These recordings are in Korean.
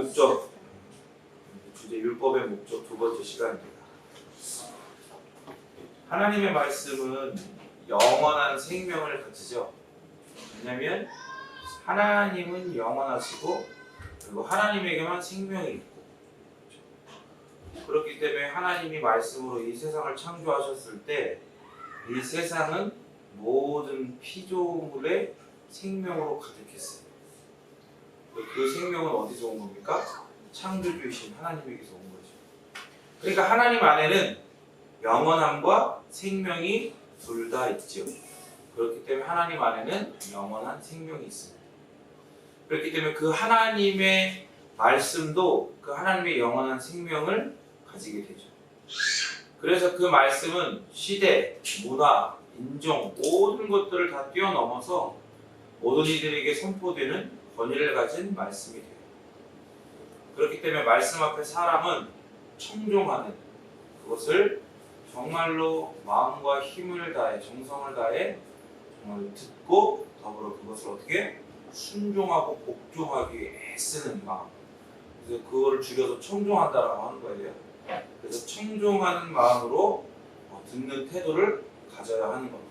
목적, 주제 율법의 목적 두 번째 시간입니다. 하나님의 말씀은 영원한 생명을 가지죠. 왜냐하면 하나님은 영원하시고 그리고 하나님에게만 생명이 있고, 그렇기 때문에 하나님이 말씀으로 이 세상을 창조하셨을 때 이 세상은 모든 피조물의 생명으로 가득했어요. 그 생명은 어디서 온 겁니까? 창조주이신 하나님에게서 온 거죠. 그러니까 하나님 안에는 영원함과 생명이 둘 다 있죠. 그렇기 때문에 하나님 안에는 영원한 생명이 있습니다. 그렇기 때문에 그 하나님의 말씀도 그 하나님의 영원한 생명을 가지게 되죠. 그래서 그 말씀은 시대, 문화, 인종 모든 것들을 다 뛰어넘어서 모든 이들에게 선포되는 권위를 가진 말씀이 돼요. 그렇기 때문에 말씀 앞에 사람은 청종하는, 그것을 정말로 마음과 힘을 다해, 정성을 다해 정말 듣고 더불어 그것을 어떻게 순종하고 복종하기 위해 애쓰는 마음. 그래서 그거를 줄여서 청종한다라고 하는 거예요. 그래서 청종하는 마음으로 듣는 태도를 가져야 하는 겁니다.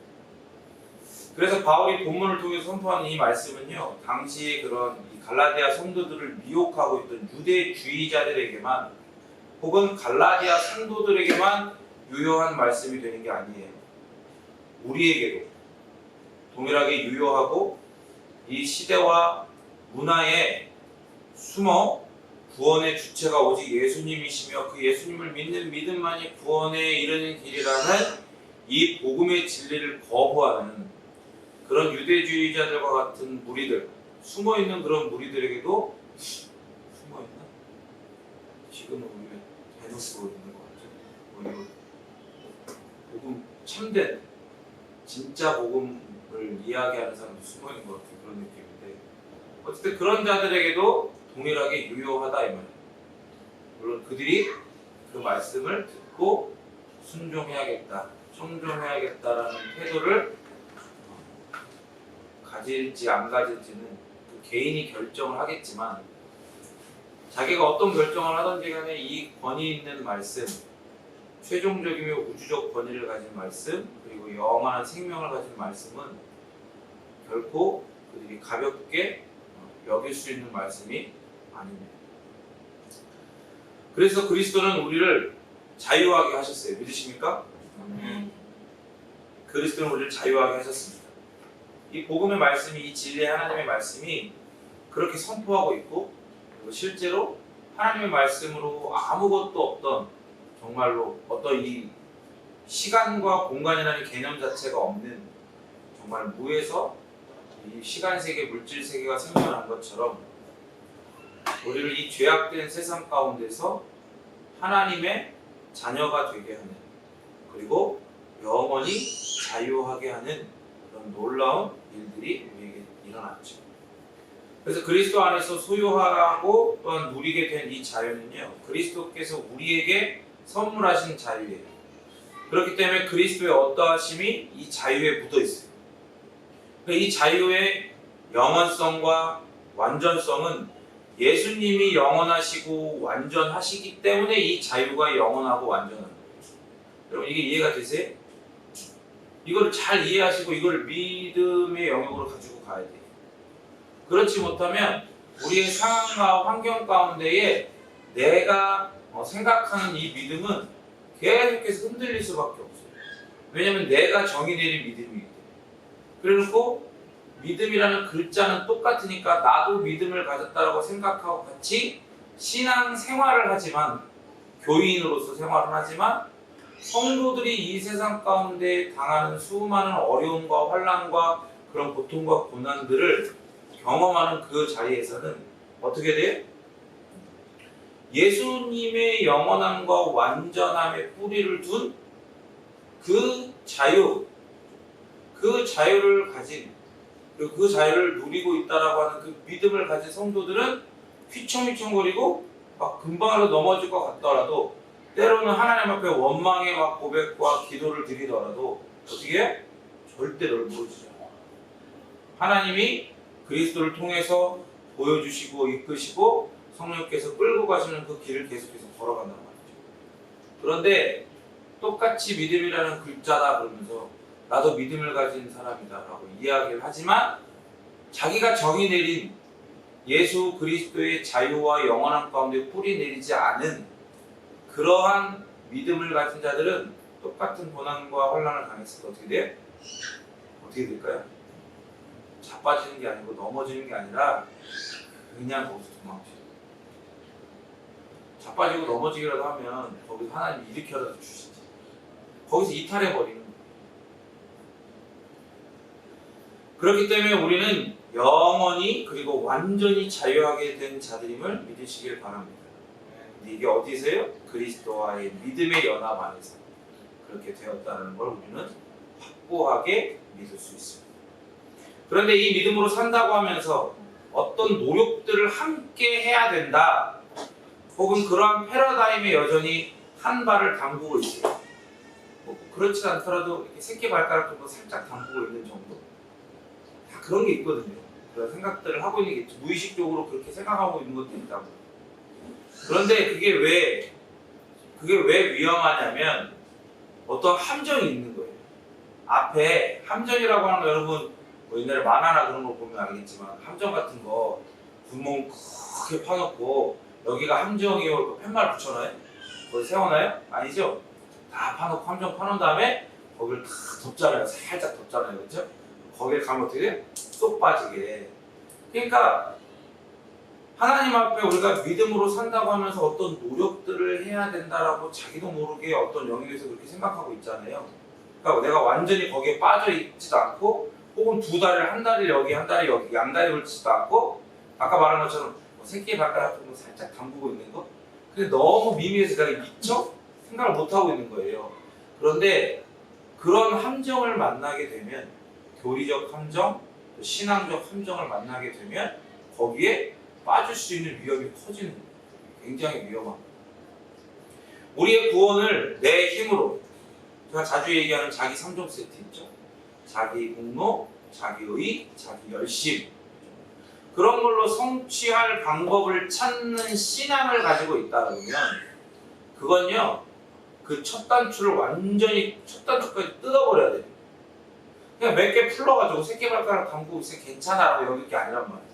그래서 바울이 본문을 통해서 선포하는 이 말씀은요, 당시에 그런 이 갈라디아 성도들을 미혹하고 있던 유대주의자들에게만 혹은 갈라디아 성도들에게만 유효한 말씀이 되는 게 아니에요. 우리에게도 동일하게 유효하고 이 시대와 문화에 숨어 구원의 주체가 오직 예수님이시며 그 예수님을 믿는 믿음만이 구원에 이르는 길이라는 이 복음의 진리를 거부하는 그런 유대주의자들과 같은 무리들, 숨어있는 그런 무리들에게도 숨어있나? 지금은 우리가 대놓고 있는 것 같죠. 복음, 참된 진짜 복음을 이야기하는 사람도 숨어있는 것 같은 그런 느낌인데, 어쨌든 그런 자들에게도 동일하게 유효하다 이 말이에요. 물론 그들이 그 말씀을 듣고 순종해야겠다, 청종해야겠다라는 태도를 가질지 안 가질지는 그 개인이 결정을 하겠지만, 자기가 어떤 결정을 하든지 간에 이 권위 있는 말씀, 최종적이며 우주적 권위를 가진 말씀, 그리고 영원한 생명을 가진 말씀은 결코 그들이 가볍게 여길 수 있는 말씀이 아닙니다. 그래서 그리스도는 우리를 자유하게 하셨어요. 믿으십니까? 그리스도는 우리를 자유하게 하셨습니다. 이 복음의 말씀이, 이 진리의 하나님의 말씀이 그렇게 선포하고 있고, 그리고 실제로 하나님의 말씀으로 아무것도 없던, 정말로 어떤 이 시간과 공간이라는 개념 자체가 없는 정말 무에서 이 시간 세계, 물질 세계가 생겨난 것처럼 우리를 이 죄악된 세상 가운데서 하나님의 자녀가 되게 하는, 그리고 영원히 자유하게 하는 그런 놀라운 일들이 우리에게 일어났죠. 그래서 그리스도 안에서 소유하고 또한 누리게 된 이 자유는요, 그리스도께서 우리에게 선물하신 자유예요. 그렇기 때문에 그리스도의 어떠하심이 이 자유에 묻어 있어요. 이 자유의 영원성과 완전성은 예수님이 영원하시고 완전하시기 때문에 이 자유가 영원하고 완전한 거예요. 여러분, 이게 이해가 되세요? 이거를 잘 이해하시고 이걸 믿음의 영역으로 가지고 가야 돼요. 그렇지 못하면 우리의 상황과 환경 가운데에 내가 생각하는 이 믿음은 계속해서 흔들릴 수밖에 없어요. 왜냐하면 내가 정의 내린 믿음이기 때문에. 그래놓고 믿음이라는 글자는 똑같으니까 나도 믿음을 가졌다라고 생각하고 같이 신앙 생활을 하지만, 교인으로서 생활을 하지만, 성도들이 이 세상 가운데 당하는 수많은 어려움과 환난과 그런 고통과 고난들을 경험하는 그 자리에서는 어떻게 돼요? 예수님의 영원함과 완전함의 뿌리를 둔 그 자유, 그 자유를 가진, 그리고 그 자유를 누리고 있다라고 하는 그 믿음을 가진 성도들은 휘청휘청거리고 막 금방으로 넘어질 것 같더라도, 때로는 하나님 앞에 원망의 막 고백과 기도를 드리더라도 어떻게 해? 절대 넓어지지 않아. 하나님이 그리스도를 통해서 보여주시고 이끄시고 성령께서 끌고 가시는 그 길을 계속해서 걸어간단 말이죠. 그런데 똑같이 믿음이라는 글자다 그러면서 나도 믿음을 가진 사람이다 라고 이야기를 하지만 자기가 정의 내린 예수 그리스도의 자유와 영원한 가운데 뿌리 내리지 않은 그러한 믿음을 가진 자들은 똑같은 고난과 혼란을 당했을 때 어떻게 돼요? 어떻게 될까요? 자빠지는 게 아니고 넘어지는 게 아니라 그냥 거기서 도망쳐요. 자빠지고 넘어지기라도 하면 거기서 하나님이 일으켜라도 주시지. 거기서 이탈해버리는 거예요. 그렇기 때문에 우리는 영원히 그리고 완전히 자유하게 된 자들임을 믿으시길 바랍니다. 근데 이게 어디서요? 그리스도와의 믿음의 연합 안에서 그렇게 되었다는 걸 우리는 확고하게 믿을 수 있습니다. 그런데 이 믿음으로 산다고 하면서 어떤 노력들을 함께 해야 된다, 혹은 그러한 패러다임에 여전히 한 발을 담그고 있어요. 뭐 그렇지 않더라도 이렇게 새끼 발가락 정도 살짝 담그고 있는 정도, 다 그런 게 있거든요. 그런 생각들을 하고 있는 게 무의식적으로 그렇게 생각하고 있는 것도 있다고. 그런데 그게 왜 위험하냐면 어떤 함정이 있는 거예요. 앞에 함정이라고 하는 거 여러분 뭐 옛날에 만화나 그런 거 보면 알겠지만 함정 같은 거 구멍 크게 파놓고 여기가 함정이요 팻말 붙여놔요? 거기 세워놔요? 아니죠? 다 파놓고 함정 파놓은 다음에 거기를 다 덮잖아요. 살짝 덮잖아요. 그렇죠? 거기에 가면 어떻게 돼? 쏙 빠지게. 그러니까 하나님 앞에 우리가 믿음으로 산다고 하면서 어떤 노력들을 해야 된다라고 자기도 모르게 어떤 영역에서 그렇게 생각하고 있잖아요. 그러니까 내가 완전히 거기에 빠져 있지도 않고 혹은 두 다리를 한 다리 여기 한 다리 여기 양다리 걸치지도 않고 아까 말한 것처럼 새끼 발가락 정도 살짝 담그고 있는 거. 근데 너무 미미해서 내가 미처 생각을 못하고 있는 거예요. 그런데 그런 함정을 만나게 되면 교리적 함정, 신앙적 함정을 만나게 되면 거기에 빠질 수 있는 위험이 커지는 거예요. 굉장히 위험합니다. 우리의 구원을 내 힘으로, 제가 자주 얘기하는 자기 3종 세트 있죠. 자기 공로, 자기의, 자기 열심, 그런 걸로 성취할 방법을 찾는 신앙을 가지고 있다 그러면 그건요, 그 첫 단추를 완전히 첫 단추까지 뜯어버려야 돼요. 그냥 몇 개 풀러가지고 새끼발가락 담그고 있으면 괜찮아라고 여길 게 아니란 말이에요.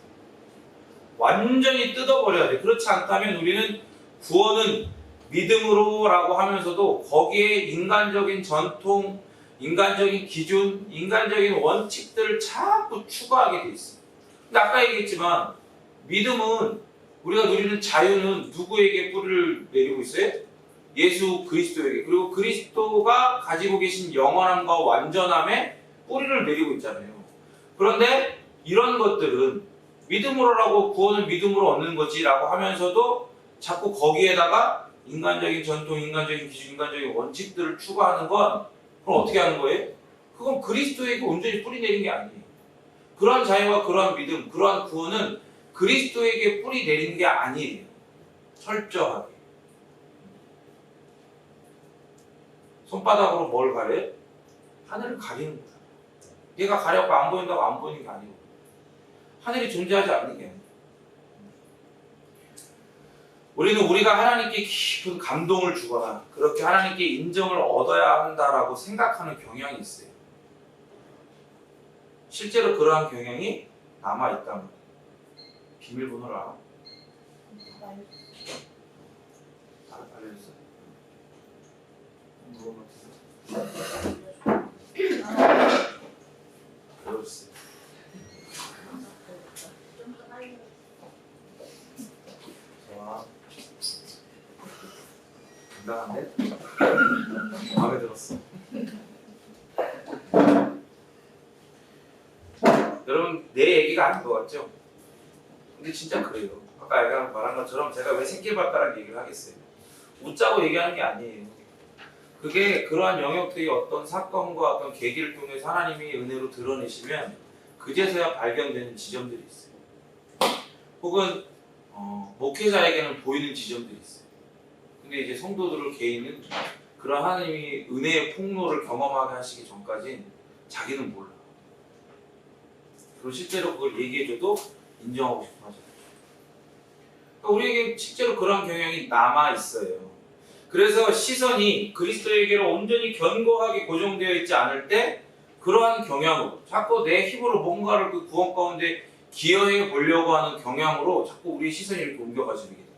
완전히 뜯어버려야 돼. 그렇지 않다면 우리는 구원은 믿음으로라고 하면서도 거기에 인간적인 전통, 인간적인 기준, 인간적인 원칙들을 자꾸 추가하게 돼 있어요. 근데 아까 얘기했지만 믿음은, 우리가 누리는 자유는 누구에게 뿌리를 내리고 있어요? 예수 그리스도에게. 그리고 그리스도가 가지고 계신 영원함과 완전함에 뿌리를 내리고 있잖아요. 그런데 이런 것들은 믿음으로라고, 구원을 믿음으로 얻는 거지 라고 하면서도 자꾸 거기에다가 인간적인 전통, 인간적인 기준, 인간적인 원칙들을 추가하는 건 그럼 어떻게 하는 거예요? 그건 그리스도에게 온전히 뿌리 내린 게 아니에요. 그러한 자유와 그러한 믿음, 그러한 구원은 그리스도에게 뿌리 내린 게 아니에요. 철저하게. 손바닥으로 뭘 가려요? 하늘을 가리는 거야. 얘가 가려고 안 보인다고 안 보이는 게 아니고 하늘이 존재하지 않는 게 아니에요. 우리는 우리가 하나님께 깊은 감동을 주거나 그렇게 하나님께 인정을 얻어야 한다라고 생각하는 경향이 있어요. 실제로 그러한 경향이 남아있단 말이에요. 비밀번호를 알아? 알려줬어? 알려줬어. 좋아. 건강한데? 마음에 들었어. 여러분, 내 얘기가 아닌 것 같죠? 근데 진짜 그래요. 아까 제가 말한 것처럼 제가 왜 새끼발가락 얘기를 하겠어요? 웃자고 얘기하는 게 아니에요. 그게 그러한 영역들이 어떤 사건과 어떤 계기를 통해서 하나님이 은혜로 드러내시면 그제서야 발견되는 지점들이 있어요. 혹은 목회자에게는 보이는 지점들이 있어요. 근데 이제 성도들을 개인은 그런 하나님이 은혜의 폭로를 경험하게 하시기 전까지는 자기는 몰라. 그리고 실제로 그걸 얘기해줘도 인정하고 싶어 하죠. 우리에게 실제로 그런 경향이 남아 있어요. 그래서 시선이 그리스도에게로 온전히 견고하게 고정되어 있지 않을 때 그러한 경향으로 자꾸 내 힘으로 뭔가를 그 구원 가운데 기여해 보려고 하는 경향으로 자꾸 우리의 시선이 이렇게 옮겨가지게 됩니다.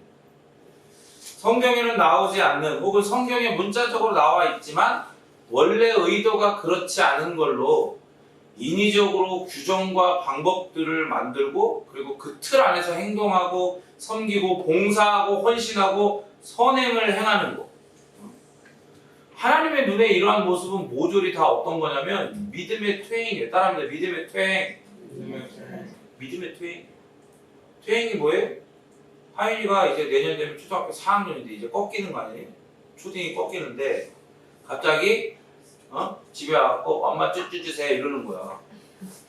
성경에는 나오지 않는 혹은 성경에 문자적으로 나와 있지만 원래 의도가 그렇지 않은 걸로 인위적으로 규정과 방법들을 만들고 그리고 그 틀 안에서 행동하고 섬기고 봉사하고 헌신하고 선행을 행하는 것. 하나님의 눈에 이러한 모습은 모조리 다 어떤 거냐면 믿음의 퇴행이에요. 따라합니다. 믿음의 퇴행. 믿음의 퇴행. 퇴행이 뭐예요? 하인이가 이제 내년 되면 초등학교 4학년인데 이제 꺾이는 거 아니에요? 초딩이 꺾이는데 갑자기 집에 와서 엄마 쭈쭈 주세요 이러는 거야.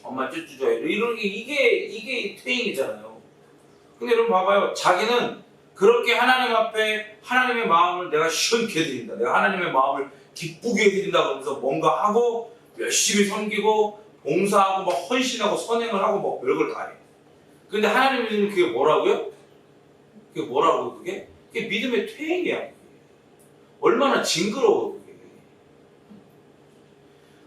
엄마 쭈쭈 줘요. 이러는 게 이게 퇴행이잖아요. 근데 여러분 봐봐요. 자기는 그렇게 하나님 앞에 하나님의 마음을 내가 시원케 해드린다. 내가 하나님의 마음을 기쁘게 해드린다 그러면서 뭔가 하고 열심히 섬기고 봉사하고 막 헌신하고 선행을 하고 막 별걸 다 해. 근데 하나님은 그게 뭐라고요? 그게 뭐라고 그게? 그게 믿음의 퇴행이야. 얼마나 징그러워 그게.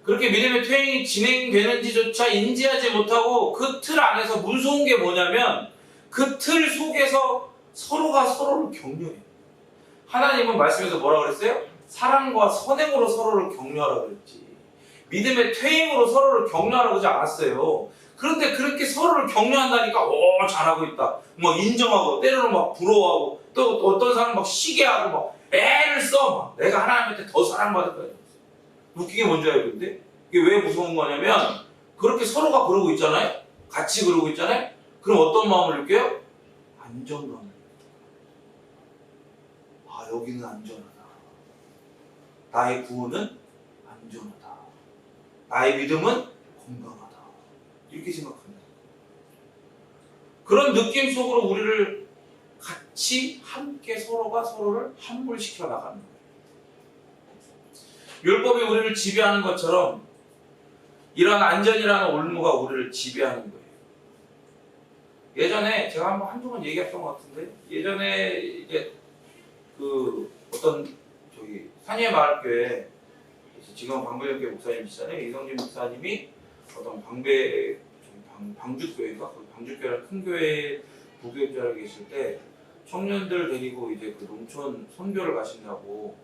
그렇게 믿음의 퇴행이 진행되는지조차 인지하지 못하고 그 틀 안에서 무서운 게 뭐냐면 그 틀 속에서 서로가 서로를 격려해. 하나님은 말씀에서 뭐라 그랬어요? 사랑과 선행으로 서로를 격려하라 그랬지. 믿음의 퇴행으로 서로를 격려하라고 하지 않았어요. 그런데 그렇게 서로를 격려한다니까 오 잘하고 있다. 막 인정하고 때로는 막 부러워하고 또 어떤 사람은 막 시기하고 막 애를 써. 막 내가 하나님한테 더 사랑받을 거야. 웃기게 뭔지 알아요? 근데 이게 왜 무서운 거냐면 그렇게 서로가 그러고 있잖아요. 같이 그러고 있잖아요. 그럼 어떤 마음을 느껴요? 안정감을. 아 여기는 안전하다. 나의 구원은 안전하다. 나의 믿음은 건강하다. 이렇게 생각합니다. 그런 느낌 속으로 우리를 같이 함께 서로가 서로를 함몰시켜 나가는 거예요. 율법이 우리를 지배하는 것처럼 이런 안전이라는 올무가 우리를 지배하는 거예요. 예전에 제가 한두 번 얘기했던 것 같은데 예전에 이제 그 어떤 저기 산예마을교회 지금 방배교회 목사님이시잖아요. 이성진 목사님이 어떤 방주교회인가? 방주교회라는 큰 교회 부교육자로 계실 때 청년들 데리고 이제 그 농촌 선교를 가신다고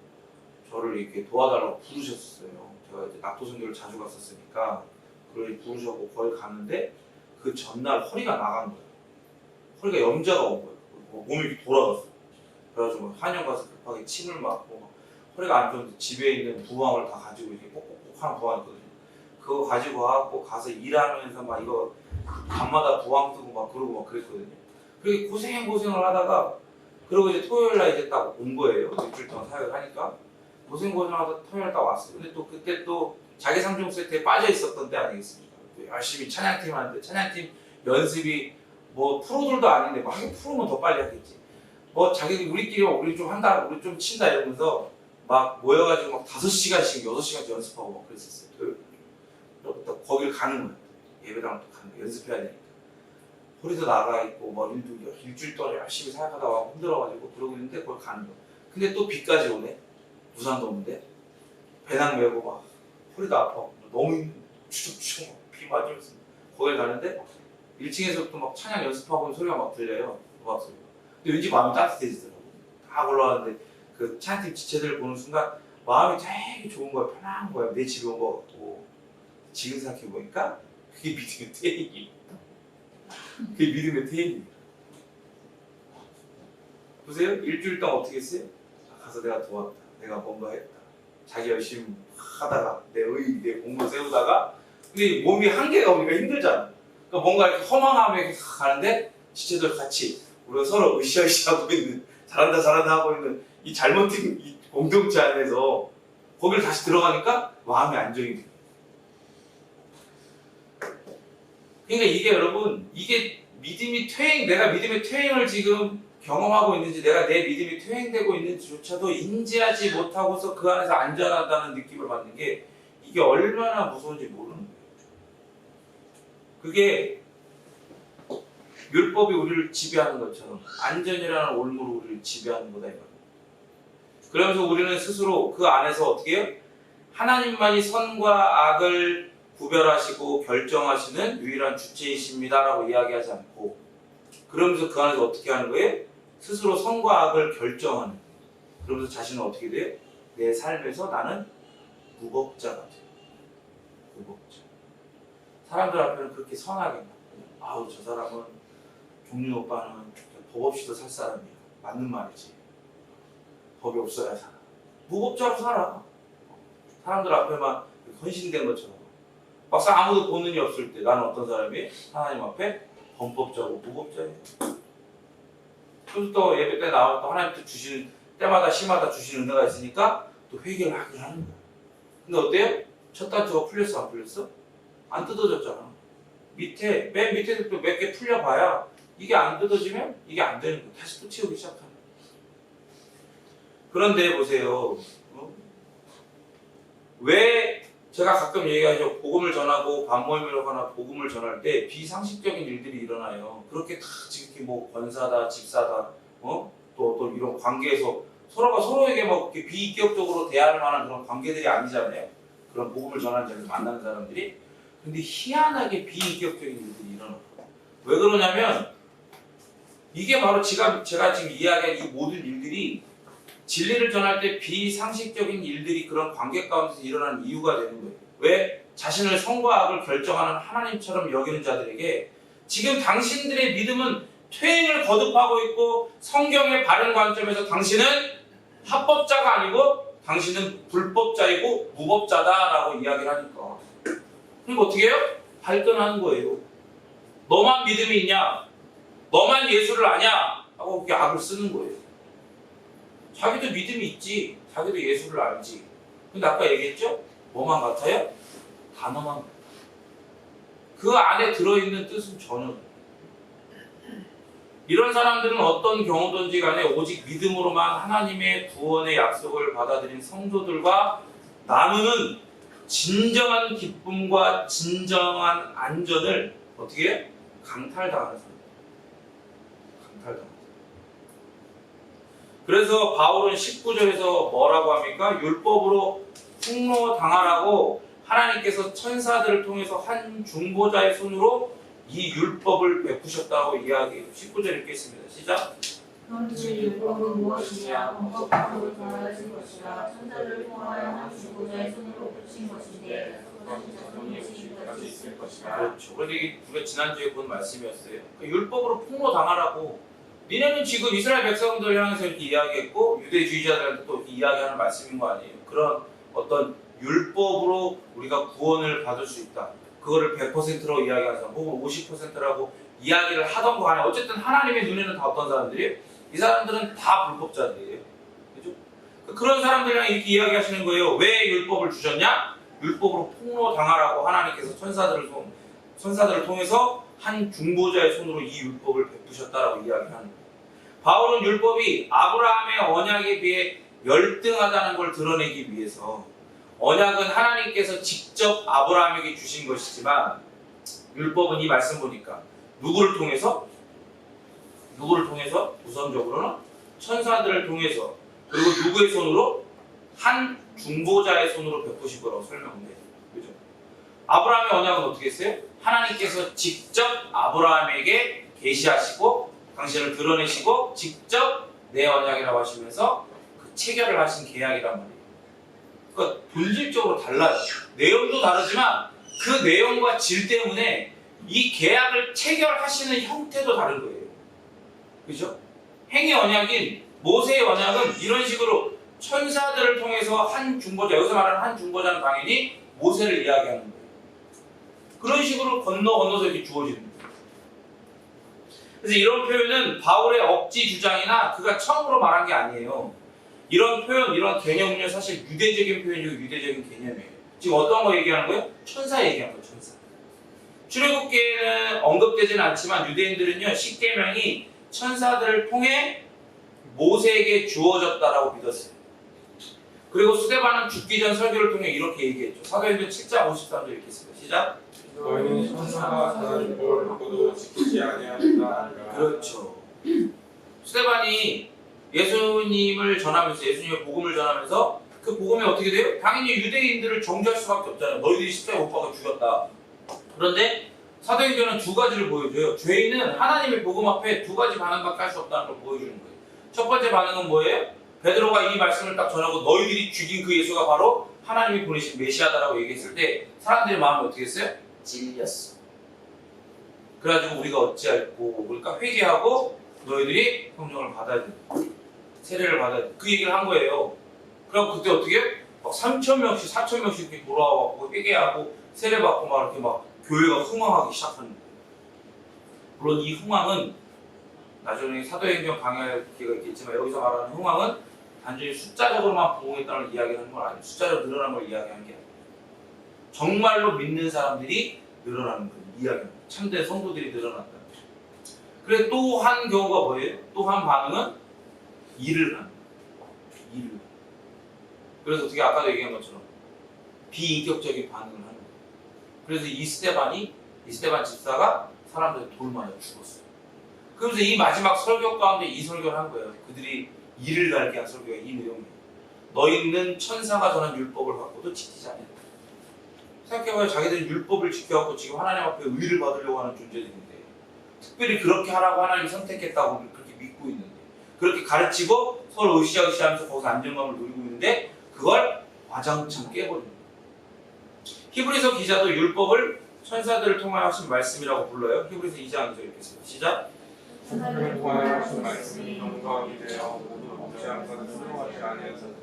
저를 이렇게 도와달라고 부르셨어요. 제가 이제 낙도 선교를 자주 갔었으니까 그걸 부르셔고 거기 갔는데 그 전날 허리가 나간 거예요. 허리가 염자가 온 거예요. 몸이 이렇게 돌아갔어요. 그래가지고 한영 가서 급하게 침을 맞고 허리가 안 좋은데 집에 있는 부항을 다 가지고 이렇게 꼭꼭꼭 하나 도와놨거든요. 그거 가지고 와갖고 가서 일하면서 막 이거 밤마다 부항 뜨고 막 그러고 막 그랬거든요. 그렇게 고생을 하다가 그러고 이제 토요일날 이제 딱 온 거예요. 일주일 동안 사역을 하니까 고생하다 토요일 딱 왔어요. 근데 또 그때 또 자기 상종 세트에 빠져 있었던 때 아니겠습니까? 열심히 찬양팀 하는데 찬양팀 연습이 뭐 프로들도 아닌데 뭐 하긴 프로면 더 빨리 하겠지. 뭐 자기들 우리 좀 한다, 우리 좀 친다 이러면서 막 모여가지고 막 5시간씩, 6시간씩 연습하고 막 그랬었어요. 토요일. 거길 가는 거예요. 예배당 또 가는 거예요. 연습해야 되니까. 허리도 나가 있고 뭐 일주일 동안 열심히 사역하다가 힘들어가지고 그러고 있는데 그걸 가는 거예요. 근데 또 비까지 오네. 부산도 오는데 배낭 메고 막 허리도 아파. 너무 추적추적 비 맞으면서 거길 가는데 1층에서부터 막 찬양 연습하고 있는 소리가 막 들려요. 음악 소리가. 근데 왠지 마음이 따뜻해지더라고. 다 올라왔는데 그 찬양팀 지체들을 보는 순간 마음이 되게 좋은 거야. 편한 거야. 내 집에 온 거 같고. 지금 생각해보니까 그게 믿음의 퇴행이에요. 그게 믿음의 퇴행이에요. 보세요. 일주일 동안 어떻게 했어요? 가서 내가 도왔다. 내가 뭔가 했다. 자기 열심히 하다가 내 공부 세우다가 근데 몸이 한계가 오니까 힘들잖아. 그러니까 뭔가 이렇게 허망함에 이렇게 가는데 지체들 같이 우리가 서로 으쌰으쌰 하고 있는 잘한다 하고 있는 이 잘못된 이 공동체 안에서 거기를 다시 들어가니까 마음이 안정이 돼요. 그러니까 이게 여러분 이게 믿음이 퇴행 내가 믿음의 퇴행을 지금 경험하고 있는지 내가 내 믿음이 퇴행되고 있는지조차도 인지하지 못하고서 그 안에서 안전하다는 느낌을 받는 게 이게 얼마나 무서운지 모르는 거예요. 그게 율법이 우리를 지배하는 것처럼 안전이라는 올무로 우리를 지배하는 거다 이 말이에요. 그러면서 우리는 스스로 그 안에서 어떻게 해요? 하나님만이 선과 악을 구별하시고 결정하시는 유일한 주체이십니다라고 이야기하지 않고, 그러면서 그 안에서 어떻게 하는 거예요? 스스로 선과 악을 결정하는. 그러면서 자신은 어떻게 돼요? 내 삶에서 나는 무법자가 돼요. 무법자. 사람들 앞에는 그렇게 선하게 막, 아우 저 사람은 종윤 오빠는 법 없이도 살 사람이야. 맞는 말이지. 법이 없어야 살아. 무법자로 살아. 사람들 앞에만 헌신된 것처럼. 막상 아무도 보는 이 없을 때 나는 어떤 사람이 하나님 앞에 범법자고 무법자예요. 그래서 또 예배 때 나와 또 하나님께 주시는 때마다 시마다 주시는 은혜가 있으니까 또 회개를 하긴 하는 거야. 근데 어때요? 첫 단추가 풀렸어 안 풀렸어? 안 뜯어졌잖아. 맨 밑에서 또 몇 개 풀려봐야 이게 안 뜯어지면 이게 안 되는 거야. 다시 또 채우기 시작하는 거야. 그런데 보세요. 왜 제가 가끔 얘기하죠. 복음을 전하고 반모임을 하거나 복음을 전할 때 비상식적인 일들이 일어나요. 그렇게 다 지금 뭐 권사다, 집사다, 또 이런 관계에서 서로가 서로에게 막 이렇게 비인격적으로 대할 만한 그런 관계들이 아니잖아요. 그런 복음을 전하는 자를 만나는 사람들이. 근데 희한하게 비인격적인 일들이 일어나요. 왜 그러냐면 이게 바로 제가 지금 이야기한 이 모든 일들이 진리를 전할 때 비상식적인 일들이 그런 관계 가운데서 일어나는 이유가 되는 거예요. 왜? 자신을 선과 악을 결정하는 하나님처럼 여기는 자들에게 지금 당신들의 믿음은 퇴행을 거듭하고 있고 성경의 바른 관점에서 당신은 합법자가 아니고 당신은 불법자이고 무법자다라고 이야기를 하니까, 그리고 어떻게 해요? 발끈하는 거예요. 너만 믿음이 있냐? 너만 예수를 아냐? 하고 그렇게 악을 쓰는 거예요. 자기도 믿음이 있지, 자기도 예수를 알지. 근데 아까 얘기했죠? 뭐만 같아요? 단어만 같아요. 그 안에 들어있는 뜻은 전혀. 이런 사람들은 어떤 경우든지 간에 오직 믿음으로만 하나님의 구원의 약속을 받아들인 성도들과 나누는 진정한 기쁨과 진정한 안전을 어떻게 해요? 강탈당하는 사람. 강탈당하는. 그래서 바울은 19절에서 뭐라고 합니까? 율법으로 폭로당하라고 하나님께서 천사들을 통해서 한 중보자의 손으로 이 율법을 베푸셨다고 이야기해요. 19절 읽겠습니다. 시작. 그런즉 율법은 무엇이냐? 범법으로 전하신 것이라 천사를 통하여 한 중보자의 손으로 붙인 것인데 그것이 있을 것이라. 그렇죠. 그런데 이게 우리가 지난주에 본 말씀이었어요. 그러니까 율법으로 폭로당하라고. 니네는 지금 이스라엘 백성들 향해서 이렇게 이야기했고 유대주의자들한테 또 이야기하는 말씀인 거 아니에요. 그런 어떤 율법으로 우리가 구원을 받을 수 있다. 그거를 100%로 이야기하는 사람 혹은 50%라고 이야기를 하던 거 간에 어쨌든 하나님의 눈에는 다 어떤 사람들이에요? 이 사람들은 다 불법자들이에요. 그죠? 그런 사람들이랑 이렇게 이야기하시는 거예요. 왜 율법을 주셨냐? 율법으로 폭로당하라고 하나님께서 천사들을 통해서 한 중보자의 손으로 이 율법을 베푸셨다라고 이야기하는 거예요. 바울은 율법이 아브라함의 언약에 비해 열등하다는 걸 드러내기 위해서, 언약은 하나님께서 직접 아브라함에게 주신 것이지만 율법은 이 말씀 보니까 누구를 통해서? 우선적으로는 천사들을 통해서, 그리고 누구의 손으로? 한 중보자의 손으로 베푸신 거라고 설명돼요. 그죠? 아브라함의 언약은 어떻게 했어요? 하나님께서 직접 아브라함에게 계시하시고 당신을 드러내시고 직접 내 언약이라고 하시면서 그 체결을 하신 계약이란 말이에요. 그러니까 본질적으로 달라요. 내용도 다르지만 그 내용과 질 때문에 이 계약을 체결하시는 형태도 다른 거예요. 그죠? 행위 언약인 모세의 언약은 이런 식으로 천사들을 통해서 한 중보자, 여기서 말하는 한 중보자는 당연히 모세를 이야기하는 거예요. 그런 식으로 건너서 이렇게 주어지는 거예요. 그래서 이런 표현은 바울의 억지 주장이나 그가 처음으로 말한 게 아니에요. 이런 표현, 이런 개념은요, 사실 유대적인 표현이고 유대적인 개념이에요. 지금 어떤 거 얘기하는 거예요? 천사 얘기하는 거예요, 천사. 출애굽기에는 언급되지는 않지만 유대인들은요, 십계명이 천사들을 통해 모세에게 주어졌다라고 믿었어요. 그리고 스데반은 죽기 전 설교를 통해 이렇게 얘기했죠. 사도행전 7장 53절 읽겠습니다. 시작. 너희는 천사가 전한 율법을 받고도 지키지 아니하였다. 그렇죠. 스데반이 예수님을 전하면서 예수님의 복음을 전하면서 그 복음이 어떻게 돼요? 당연히 유대인들을 정죄할 수밖에 없잖아요. 너희들이 십자가에 못 박아 죽였다. 그런데 사도행전은 두 가지를 보여줘요. 죄인은 하나님의 복음 앞에 두 가지 반응밖에 할 수 없다는 걸 보여주는 거예요. 첫 번째 반응은 뭐예요? 베드로가 이 말씀을 딱 전하고 너희들이 죽인 그 예수가 바로 하나님이 보내신 메시아다라고 얘기했을 때 사람들의 마음이 어떻게 했어요? 찔렸어. 그래가지고 우리가 어찌할꼬 그러니까 회개하고 너희들이 성령을 받아야 돼. 세례를 받아야 돼. 그 얘기를 한 거예요. 그럼 그때 어떻게 해요? 막 3,000명씩 4,000명씩 이렇게 돌아와갖고 회개하고 세례받고 막 이렇게 막 교회가 흥황하기 시작하는 거예요. 물론 이 흥황은 나중에 사도행전 강의할 기회가 있겠지만 여기서 말하는 흥황은 단순히 숫자적으로만 부흥했다는 이야기를 하는 건 아니에요. 숫자적으로 늘어난 걸 이야기하는 게 아니에요. 정말로 믿는 사람들이 늘어나는 거예요. 이야기는 참된 성도들이 늘어난다는 거죠. 그래 또 한 경우가 뭐예요? 또 한 반응은 일을 하는 거예요. 일을. 그래서 어떻게 아까도 얘기한 것처럼 비인격적인 반응을 하는 거예요. 그래서 이 스데반 집사가 사람들의 돌 맞아 죽었어요. 그러면서 이 마지막 설교 가운데 이 설교를 한 거예요. 그들이 이를 갈게 한 설교가 이 내용이에요. 너희는 천사가 전한 율법을 받고도 지키지 않았다. 생각해봐요. 자기들이 율법을 지켜갖고 지금 하나님 앞에 의를 받으려고 하는 존재들인데 특별히 그렇게 하라고 하나님이 선택했다고 그렇게 믿고 있는데 그렇게 가르치고 서로 으쌰으쌰하면서 거기서 안정감을 누리고 있는데 그걸 와장창 깨버립니다. 히브리서 기자도 율법을 천사들을 통하여 하신 말씀이라고 불러요. 히브리서 2장 2절 이렇게 써요. 시작. 천사들을 통하여 하신 말씀이 영광이 되어 모두 먹지 않고는 수용하지 아니하였으니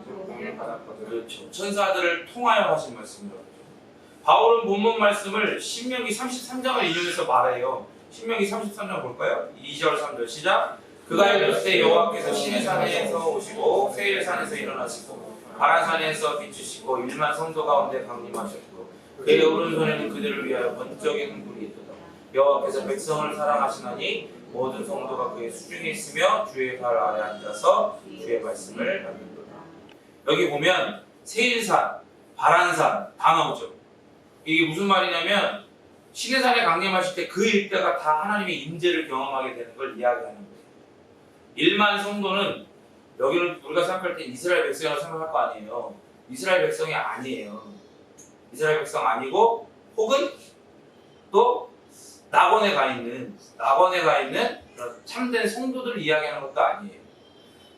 복음을 받았거든. 그렇죠. 천사들을 통하여 하신 말씀이라고 하죠. 바울은 본문 말씀을 신명기 33장을 인용해서 말해요. 신명기 33장 볼까요? 2절 3절 시작. 그가 이르시되 여호와께서 시내 산에서 오시고 세일 산에서 일어나시고 바란 산에서 비추시고 1만 성도 가운데 강림하셨고 그의 오른손에는 그들을 위하여 번쩍이는 불이 있도다. 여호와께서 백성을 사랑하시나니 모든 성도가 그의 수중에 있으며 주의 발 아래 앉아서 주의 말씀을 받는도다. 여기 보면 세일산, 바란산 다 나오죠. 이게 무슨 말이냐면 시내산에 강림하실 때 그 일대가 다 하나님의 임재를 경험하게 되는 걸 이야기하는 거예요. 1만 성도는 여기는 우리가 생각할 때 이스라엘 백성이라고 생각할 거 아니에요. 이스라엘 백성이 아니에요. 이스라엘 백성 아니고 혹은 또 낙원에 가 있는 그런 참된 성도들을 이야기하는 것도 아니에요.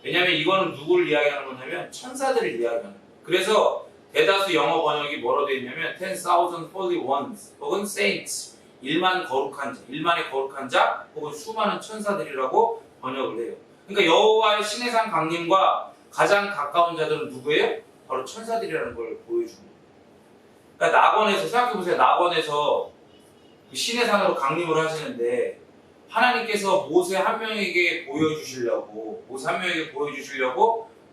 왜냐하면 이거는 누구를 이야기하는 거냐면 천사들을 이야기하는 거예요. 그래서 대다수 영어 번역이 뭐로 되어 있냐면 10,000 holy ones 혹은 saints 1만 거룩한 자, 1만의 거룩한 자 혹은 수많은 천사들이라고 번역을 해요. 그러니까 여호와의 시내산 강림과 가장 가까운 자들은 누구예요? 바로 천사들이라는 걸 보여주는 거예요. 그러니까 낙원에서 생각해보세요. 낙원에서 그 시내산으로 강림을 하시는데 하나님께서 모세 한 명에게 보여주시려고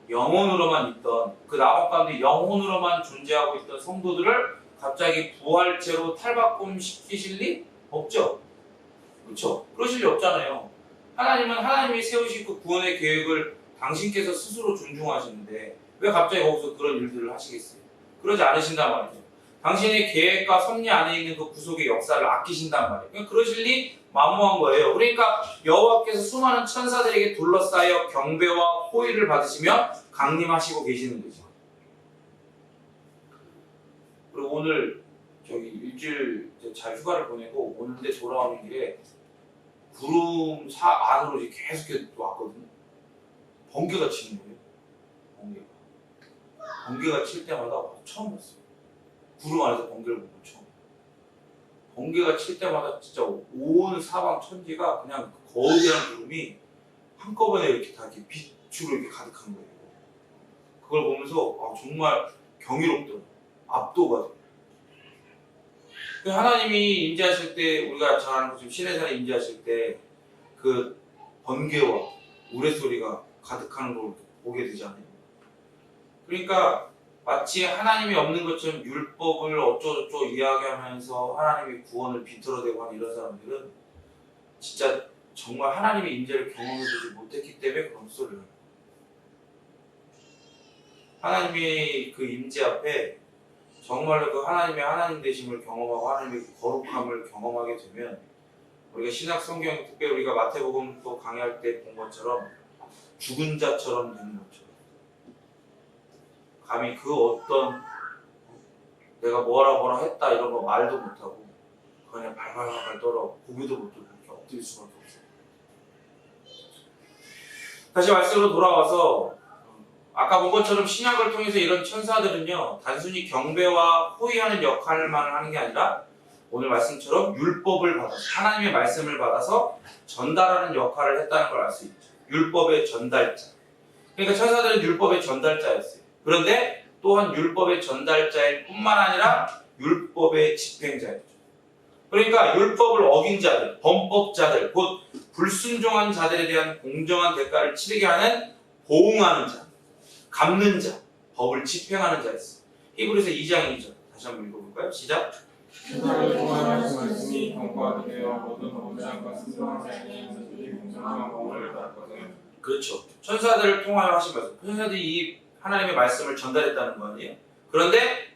영혼으로만 있던 그 낙원 가운데 영혼으로만 존재하고 있던 성도들을 갑자기 부활체로 탈바꿈 시키실 리 없죠. 그렇죠? 그러실 리 없잖아요. 하나님은 하나님이 세우신 그 구원의 계획을 당신께서 스스로 존중하시는데 왜 갑자기 거기서 그런 일들을 하시겠어요? 그러지 않으신단 말이죠. 당신의 계획과 섭리 안에 있는 그 구속의 역사를 아끼신단 말이에요. 그러니까 그러실 리 만무한 거예요. 그러니까 여호와께서 수많은 천사들에게 둘러싸여 경배와 호의를 받으시며 강림하시고 계시는 거죠. 그리고 오늘 저기 일주일 잘 휴가를 보내고 오는데 돌아오는 길에 구름 안으로 이제 계속 왔거든요. 번개가 치는 거예요. 번개가 칠 때마다 처음 봤어요. 구름 안에서 번개를 보고 처음. 번개가 칠 때마다 진짜 온 사방 천지가 그냥 거대한 구름이 한꺼번에 이렇게 다 이렇게 빛으로 이렇게 가득한 거예요. 그걸 보면서 정말 경이롭더라고요. 압도가 돼요. 하나님이 임재하실 때 우리가 잘 아는 것처럼 시내산에 임재하실 때 그 번개와 우레소리가 가득하는 걸 보게 되잖아요. 그러니까 마치 하나님이 없는 것처럼 율법을 어쩌고저쩌고 이야기하면서 하나님의 구원을 비틀어대고 하는 이런 사람들은 진짜 정말 하나님의 임재를 경험해보지 못했기 때문에 그런 소리를 해요. 하나님의 그 임재 앞에 정말로 그 하나님의 하나님 되심을 경험하고 하나님의 거룩함을 경험하게 되면 우리가 신약 성경 특별히 우리가 마태복음 또 강의할 때 본 것처럼 죽은 자처럼 되는 것처럼 감히 그 어떤 내가 뭐라 했다 이런 거 말도 못하고 그냥 발발발발 떨어 고개도 못 들고 이렇게 엎드릴 수밖에 없어요. 다시 말씀으로 돌아와서 아까 본 것처럼 신약을 통해서 이런 천사들은요 단순히 경배와 호위하는 역할만 하는 게 아니라 오늘 말씀처럼 율법을 받아서 하나님의 말씀을 받아서 전달하는 역할을 했다는 걸 알 수 있죠. 율법의 전달자. 그러니까 천사들은 율법의 전달자였어요. 그런데 또한 율법의 전달자일 뿐만 아니라 율법의 집행자였죠. 그러니까 율법을 어긴 자들, 범법자들, 곧 불순종한 자들에 대한 공정한 대가를 치르게 하는 보응하는 자, 갚는 자, 법을 집행하는 자였어요. 히브리서 2장 2절 다시 한번 읽어볼까요? 시작. 천사를 통하여 하신 말씀이 경고하게 되어 모든 범죄함과 스스로한 자에게 공정한 공을 받았거든. 그렇죠. 천사들을 통하여 하신 말씀. 천사들이 이 하나님의 말씀을 전달했다는 거 아니에요? 그런데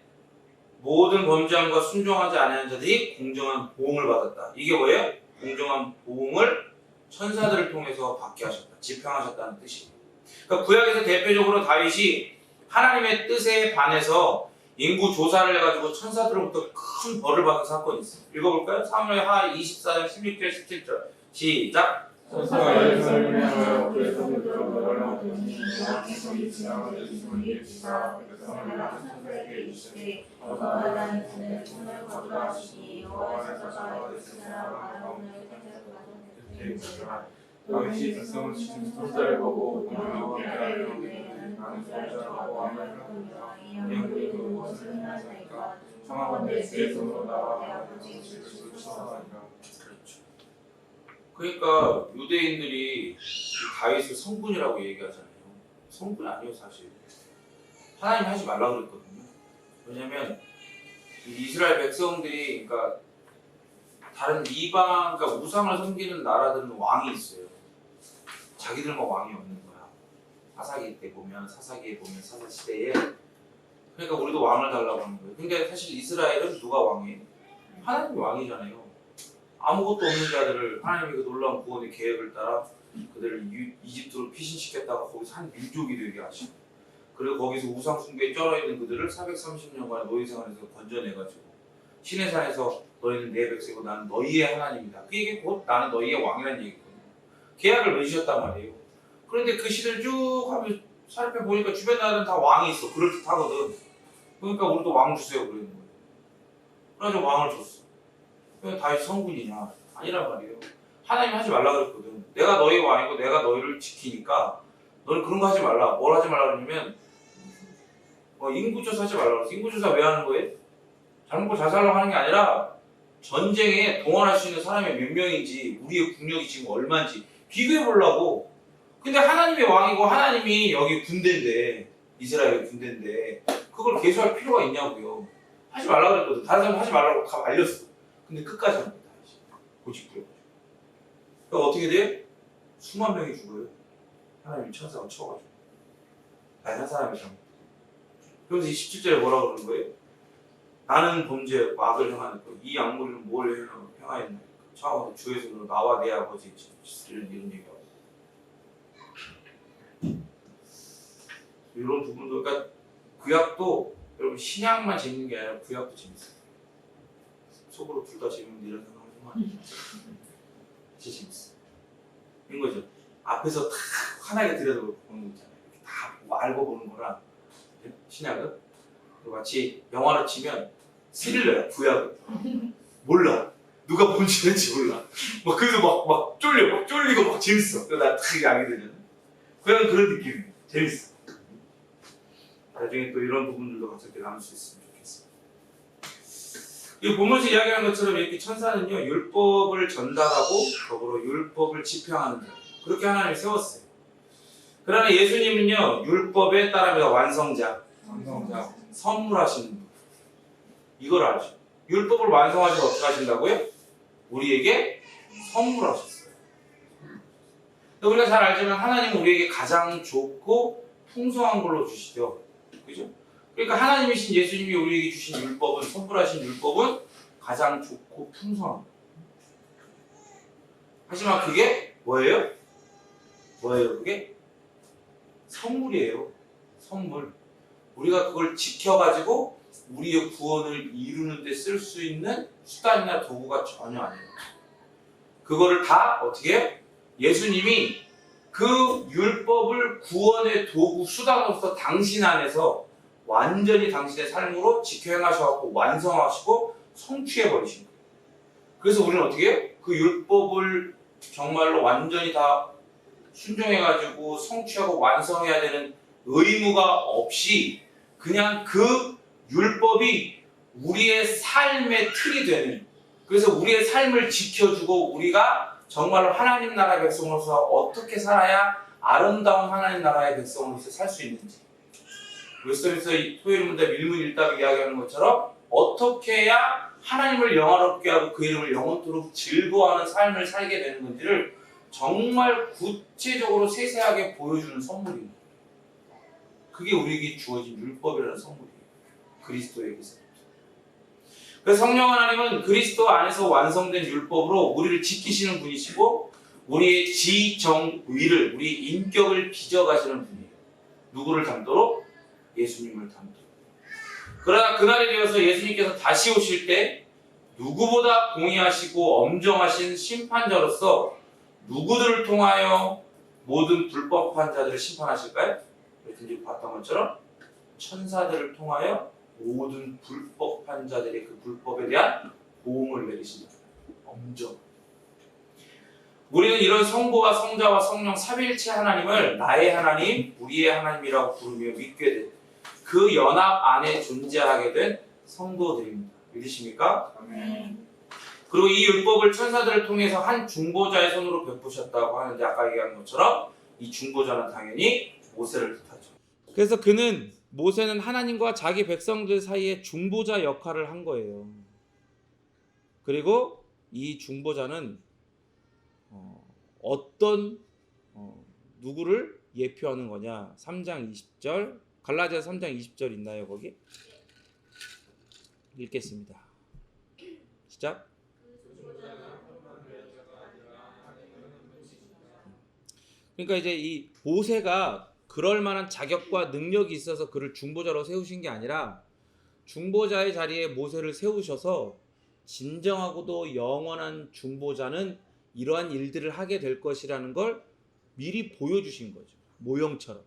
모든 범죄함과 순종하지 않은 자들이 공정한 보응을 받았다. 이게 뭐예요? 공정한 보응을 천사들을 통해서 받게 하셨다. 집행하셨다는 뜻이에요. 그러니까 구약에서 대표적으로 다윗이 하나님의 뜻에 반해서 인구 조사를 해가지고 천사들로부터 큰 벌을 받은 사건이 있어요. 읽어볼까요? 사무엘하 24장 16절 17절 시작. 천사가 예루살렘에 하여 그에서 너를 얻으니 여호와께서 지나가는 있음을 일치사 백성을 낳은 천사에게 이르시되 너가 하나님 분의 손을 거두하시니 여호와의 천사가 있으나 바라보는 이렇게 있으라. 다윗이 백성을 지킨 천사를 보고 오늘 여호와께를 이르되 나는 천사가 왕을 하느니라 이 양들이 무엇을 행하자니까 청하건대 주의 손으로 나와 내 아버지 질투를 쳐하리라. 그러니까 유대인들이 다윗을 성군이라고 얘기하잖아요. 성군 아니에요 사실. 하나님 하지 말라 그랬거든요. 왜냐면 이스라엘 백성들이 그러니까 다른 이방 그러니까 우상을 섬기는 나라들은 왕이 있어요. 자기들만 왕이 없는 거야. 사사기 때 보면 사사기에 보면 사사 시대에 그러니까 우리도 왕을 달라고 하는 거예요. 근데 사실 이스라엘은 누가 왕이에요? 하나님이 왕이잖아요. 아무것도 없는 자들을 하나님의 그 놀라운 구원의 계획을 따라 그들을 이집트로 피신시켰다가 거기서 한 민족이 되게 하시고 그리고 거기서 우상 숭배에 쩔어있는 그들을 430년간 노예 생활에서 건져내가지고 신의 산에서 너희는 내 백성이고 나는 너희의 하나님이다. 그 얘기 곧 나는 너희의 왕이라는 얘기거든요. 계약을 맺으셨단 말이에요. 그런데 그 시대를 쭉 하면 살펴보니까 주변 나라는 다 왕이 있어. 그럴듯하거든. 그러니까 우리도 왕 주세요 그러는 거예요. 그래서 왕을 줬어. 왜 다윗 성군이냐? 아니란 말이에요. 하나님 하지 말라 그랬거든. 내가 너희 왕이고 내가 너희를 지키니까 너는 그런 거 하지 말라. 뭘 하지 말라 그러냐면 인구조사 하지 말라 그랬어. 인구조사 왜 하는 거예요? 잘 먹고 잘 살라고 하는 게 아니라 전쟁에 동원할 수 있는 사람이 몇 명인지 우리의 국력이 지금 얼마인지 비교해 보려고. 근데 하나님의 왕이고 하나님이 여기 군대인데 이스라엘 군대인데 그걸 개수할 필요가 있냐고요. 하지 말라 그랬거든. 다른 사람 하지 말라고 다 말렸어. 근데 끝까지 합니다. 고집부려. 그러니까 어떻게 돼요? 수만 명이 죽어요. 하나님이 천사가 쳐가지고. 한 사람이 잘못. 그래서 27절에 뭐라고 그러는 거예요? 나는 범죄 악을 행하였고 이 악물이는 뭘 행하였나? 처음으로 주의 손으로 나와 내 아버지 이런 얘기하고. 이런 부분도 그러니까 구약도 여러분 신약만 재밌는 게 아니라 구약도 재밌어요. 속으로 둘 다 재밌는데 이런 생각하는 진짜 재밌어. 이런 거죠. 앞에서 다 환하게 들여다보는 거 있잖아요. 다 보고 알고 보는 거랑 신약은 마치 영화로 치면 스릴러야. 구약은 몰라. 누가 뭔지 왠지 몰라. 막 그래서 막 쫄리고 막 재밌어. 그래서 나 되게 알게 되잖아. 구약은 그런 느낌이에요. 재밌어. 나중에 또 이런 부분들도 같이 이렇게 나눌 수 있으면 좋겠어요. 이 본문에서 이야기하는 것처럼 이렇게 천사는요 율법을 전달하고 더불어 율법을 집행하는 자 그렇게 하나님이 세웠어요. 그러나 예수님은요 율법에 따라서 완성자 선물하시는 분 이걸 알죠. 율법을 완성하셔서 어떻게 하신다고요? 우리에게 선물하셨어요. 우리가 잘 알지만 하나님은 우리에게 가장 좋고 풍성한 걸로 주시죠. 그죠? 그러니까 하나님이신 예수님이 우리에게 주신 율법은, 선물하신 율법은 가장 좋고 풍성합니다. 하지만 그게 뭐예요? 뭐예요 그게? 선물이에요. 선물. 우리가 그걸 지켜가지고 우리의 구원을 이루는 데 쓸 수 있는 수단이나 도구가 전혀 아니에요. 그거를 다 어떻게 해요? 예수님이 그 율법을 구원의 도구, 수단으로서 당신 안에서 완전히 당신의 삶으로 지켜 행하셔서 완성하시고 성취해버리신 거예요. 그래서 우리는 어떻게 해요? 그 율법을 정말로 완전히 다 순종해가지고 성취하고 완성해야 되는 의무가 없이 그냥 그 율법이 우리의 삶의 틀이 되는, 그래서 우리의 삶을 지켜주고 우리가 정말로 하나님 나라의 백성으로서 어떻게 살아야 아름다운 하나님 나라의 백성으로서 살 수 있는지, 웨스터민스터 토요일 문답 일문일답 이야기하는 것처럼 어떻게 해야 하나님을 영화롭게 하고 그 이름을 영원토록 즐거워하는 삶을 살게 되는 건지를 정말 구체적으로 세세하게 보여주는 선물입니다. 그게 우리에게 주어진 율법이라는 선물이에요. 그리스도에게서. 그래서 성령 하나님은 그리스도 안에서 완성된 율법으로 우리를 지키시는 분이시고 우리의 지정의를, 우리 인격을 빚어가시는 분이에요. 누구를 담도록? 예수님을 담도록. 그러나 그날이 되어서 예수님께서 다시 오실 때 누구보다 공의하시고 엄정하신 심판자로서 누구들을 통하여 모든 불법한 자들을 심판하실까요? 이렇게 봤던 것처럼 천사들을 통하여 모든 불법한 자들의 그 불법에 대한 보응을 내리신다. 엄정. 우리는 이런 성부와 성자와 성령 삼위일체 하나님을 나의 하나님, 우리의 하나님이라고 부르며 믿게 된 그 연합 안에 존재하게 된 성도들입니다. 믿으십니까? 아멘. 그리고 이 율법을 천사들을 통해서 한 중보자의 손으로 베푸셨다고 하는데 아까 얘기한 것처럼 이 중보자는 당연히 모세를 뜻하죠. 그래서 모세는 하나님과 자기 백성들 사이에 중보자 역할을 한 거예요. 그리고 이 중보자는 누구를 예표하는 거냐? 3장 20절, 갈라디아서 3장 20절 있나요 거기? 읽겠습니다. 시작. 그러니까 이제 이 모세가 그럴 만한 자격과 능력이 있어서 그를 중보자로 세우신 게 아니라 중보자의 자리에 모세를 세우셔서 진정하고도 영원한 중보자는 이러한 일들을 하게 될 것이라는 걸 미리 보여주신 거죠. 모형처럼.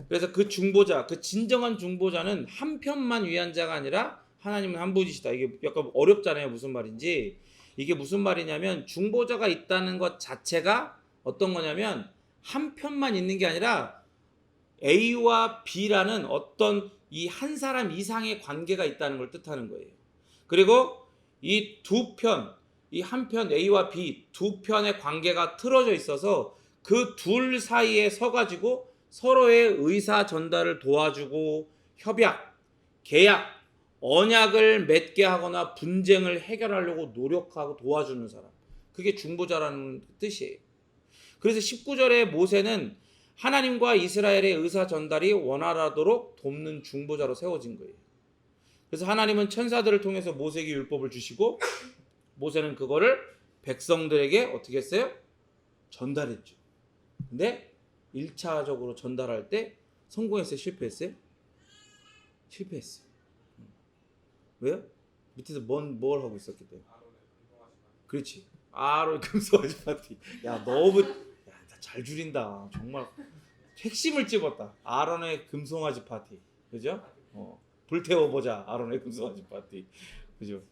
그래서 그 중보자, 그 진정한 중보자는 한 편만 위한 자가 아니라 하나님은 한 분이시다. 이게 약간 어렵잖아요. 무슨 말인지. 이게 무슨 말이냐면 중보자가 있다는 것 자체가 어떤 거냐면 한 편만 있는 게 아니라 A와 B라는 어떤 이 한 사람 이상의 관계가 있다는 걸 뜻하는 거예요. 그리고 이 두 편, 이 한 편 A와 B 두 편의 관계가 틀어져 있어서 그 둘 사이에 서가지고 서로의 의사 전달을 도와주고 협약, 계약, 언약을 맺게 하거나 분쟁을 해결하려고 노력하고 도와주는 사람. 그게 중보자라는 뜻이에요. 그래서 19절에 모세는 하나님과 이스라엘의 의사 전달이 원활하도록 돕는 중보자로 세워진 거예요. 그래서 하나님은 천사들을 통해서 모세에게 율법을 주시고 모세는 그거를 백성들에게 어떻게 했어요? 전달했죠. 근데 1차적으로 전달할 때 성공했어요? 실패했어요? 실패했어요. 왜요? 밑에서 뭘 하고 있었기 때문에. 그렇지. 아론의 금송아지 파티. 야 너무 잘 줄인다. 정말 핵심을 찝었다. 아론의 금송아지 파티. 그죠? 불태워보자. 아론의 금송아지 파티. 그죠?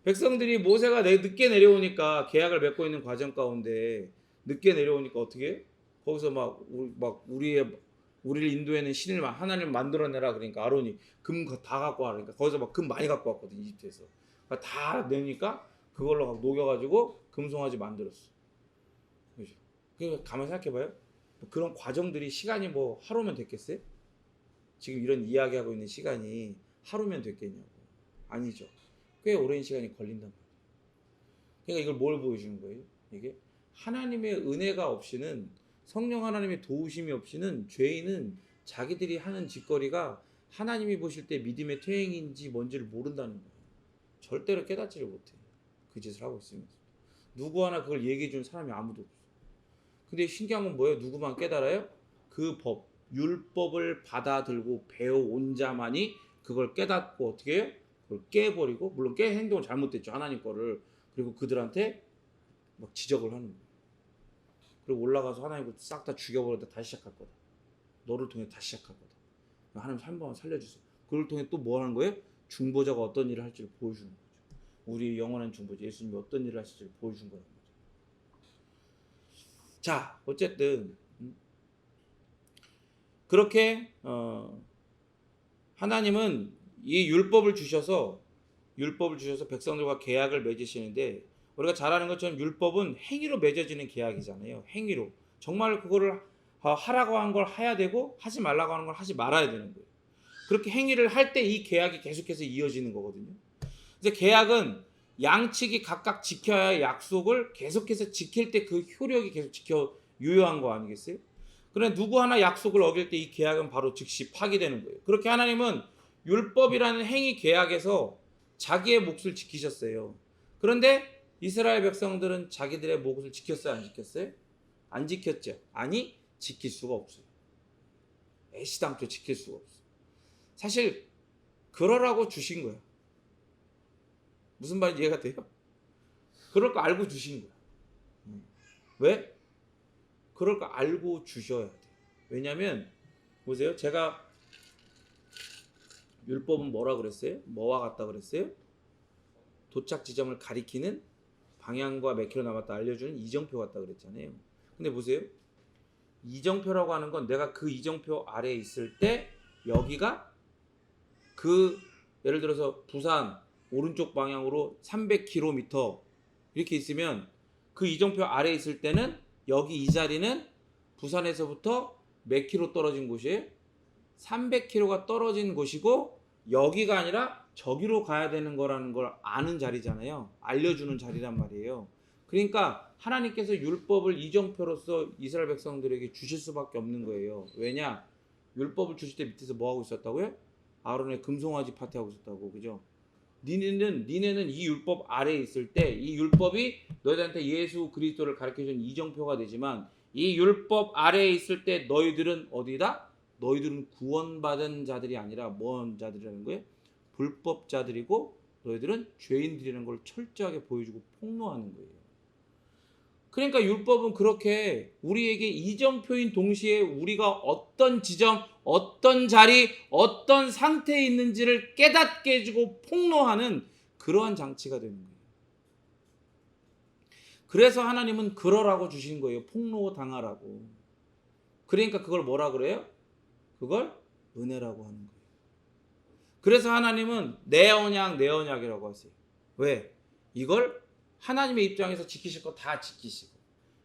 백성들이 모세가 늦게 내려오니까 계약을 맺고 있는 과정 가운데 늦게 내려오니까 어떻게 해? 거기서 우리를 인도에는 신을 하나님을 만들어내라 그러니까 아론이 금 다 갖고 와 그러니까 거기서 금 많이 갖고 왔거든 이집트에서. 그러니까 다 내니까 그걸로 녹여가지고 금송아지 만들었어. 그죠? 그러니까 가만 생각해봐요. 그런 과정들이 시간이 하루면 됐겠어요? 지금 이런 이야기하고 있는 시간이 하루면 됐겠냐고. 아니죠. 꽤 오랜 시간이 걸린단 말이에요. 그러니까 이걸 뭘 보여주는 거예요? 이게 하나님의 은혜가 없이는, 성령 하나님의 도우심이 없이는 죄인은 자기들이 하는 짓거리가 하나님이 보실 때 믿음의 퇴행인지 뭔지를 모른다는 거예요. 절대로 깨닫지를 못해. 그 짓을 하고 있으면서. 누구 하나 그걸 얘기해 준 사람이 아무도 없어. 근데 신기한 건 뭐예요? 누구만 깨달아요? 그 법, 율법을 받아들고 배워온 자만이 그걸 깨닫고 어떻게 해요? 그걸 깨버리고, 물론 깨 행동은 잘못됐죠. 하나님 거를. 그리고 그들한테 막 지적을 하는 거예요. 그리고 올라가서 하나님 거 싹 다 죽여버리다 다시 시작할 거다. 너를 통해 다시 시작할 거다. 하나님 한 번 살려주세요. 그걸 통해 또 뭐 하는 거예요? 중보자가 어떤 일을 할지를 보여주는 거죠. 우리 영원한 중보자 예수님이 어떤 일을 하실지를 보여준 거라는 거죠. 자, 어쨌든 그렇게 하나님은 이 율법을 주셔서 백성들과 계약을 맺으시는데, 우리가 잘 아는 것처럼 율법은 행위로 맺어지는 계약이잖아요. 행위로. 정말 그거를 하라고 한 걸 해야 되고 하지 말라고 하는 걸 하지 말아야 되는 거예요. 그렇게 행위를 할 때 이 계약이 계속해서 이어지는 거거든요. 그래서 계약은 양측이 각각 지켜야 할 약속을 계속해서 지킬 때 그 효력이 계속 유효한 거 아니겠어요? 그러나 누구 하나 약속을 어길 때 이 계약은 바로 즉시 파기되는 거예요. 그렇게 하나님은 율법이라는 행위 계약에서 자기의 몫을 지키셨어요. 그런데 이스라엘 백성들은 자기들의 몫을 지켰어요? 안 지켰어요? 안 지켰죠. 아니, 지킬 수가 없어요. 애시당초 지킬 수가 없어요. 사실 그러라고 주신 거야. 무슨 말인지 이해가 돼요? 그럴 거 알고 주신 거야. 왜? 그럴 거 알고 주셔야 돼. 왜냐면 보세요. 제가 율법은 뭐라 그랬어요? 뭐와 같다 그랬어요? 도착 지점을 가리키는 방향과 몇 킬로 남았다 알려주는 이정표 같다 그랬잖아요. 근데 보세요. 이정표라고 하는 건 내가 그 이정표 아래에 있을 때 여기가 예를 들어서 부산 오른쪽 방향으로 300km 이렇게 있으면 그 이정표 아래에 있을 때는 여기 이 자리는 부산에서부터 몇 킬로 떨어진 곳이에요? 300km가 떨어진 곳이고 여기가 아니라 저기로 가야 되는 거라는 걸 아는 자리잖아요. 알려주는 자리란 말이에요. 그러니까 하나님께서 율법을 이정표로서 이스라엘 백성들에게 주실 수밖에 없는 거예요. 왜냐? 율법을 주실 때 밑에서 뭐 하고 있었다고요? 아론의 금송아지 파티하고 있었다고. 그죠? 니네는 이 율법 아래에 있을 때 이 율법이 너희들한테 예수 그리스도를 가르쳐주는 이정표가 되지만 이 율법 아래에 있을 때 너희들은 어디다? 너희들은 구원받은 자들이 아니라 뭔 자들이라는 거예요? 불법자들이고 너희들은 죄인들이라는 걸 철저하게 보여주고 폭로하는 거예요. 그러니까 율법은 그렇게 우리에게 이정표인 동시에 우리가 어떤 지점, 어떤 자리, 어떤 상태에 있는지를 깨닫게 해주고 폭로하는 그러한 장치가 되는 거예요. 그래서 하나님은 그러라고 주신 거예요. 폭로 당하라고. 그러니까 그걸 뭐라 그래요? 그걸 은혜라고 하는 거예요. 그래서 하나님은 내 언약이라고 하세요. 왜? 이걸 하나님의 입장에서 지키실 거 다 지키시고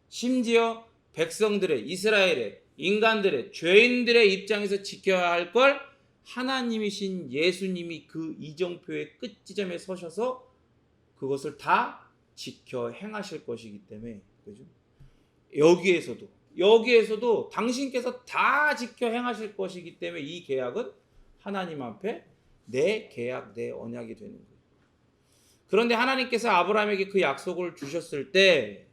심지어 백성들의 이스라엘의 인간들의 죄인들의 입장에서 지켜야 할 걸 하나님이신 예수님이 그 이정표의 끝지점에 서셔서 그것을 다 지켜 행하실 것이기 때문에 그죠? 여기에서도 당신께서 다 지켜 행하실 것이기 때문에 이 계약은 하나님 앞에 내 계약, 내 언약이 되는 거예요. 그런데 하나님께서 아브라함에게 그 약속을 주셨을 때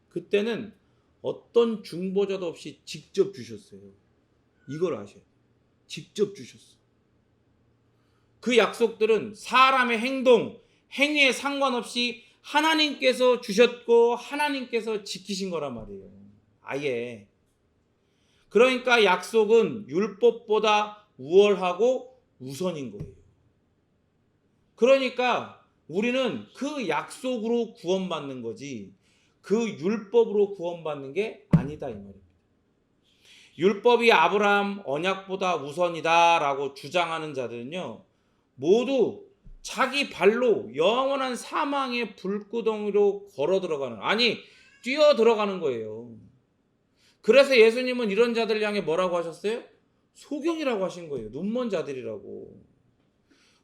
그때는 어떤 중보자도 없이 직접 주셨어요. 이걸 아셔야 돼요. 직접 주셨어요. 그 약속들은 사람의 행위에 상관없이 하나님께서 주셨고 하나님께서 지키신 거란 말이에요. 아예. 그러니까 약속은 율법보다 우월하고 우선인 거예요. 그러니까 우리는 그 약속으로 구원받는 거지 그 율법으로 구원받는 게 아니다 이 말입니다. 율법이 아브라함 언약보다 우선이다라고 주장하는 자들은요 모두 자기 발로 영원한 사망의 불구덩이로 뛰어 들어가는 거예요. 그래서 예수님은 이런 자들 향해 뭐라고 하셨어요? 소경이라고 하신 거예요. 눈먼 자들이라고.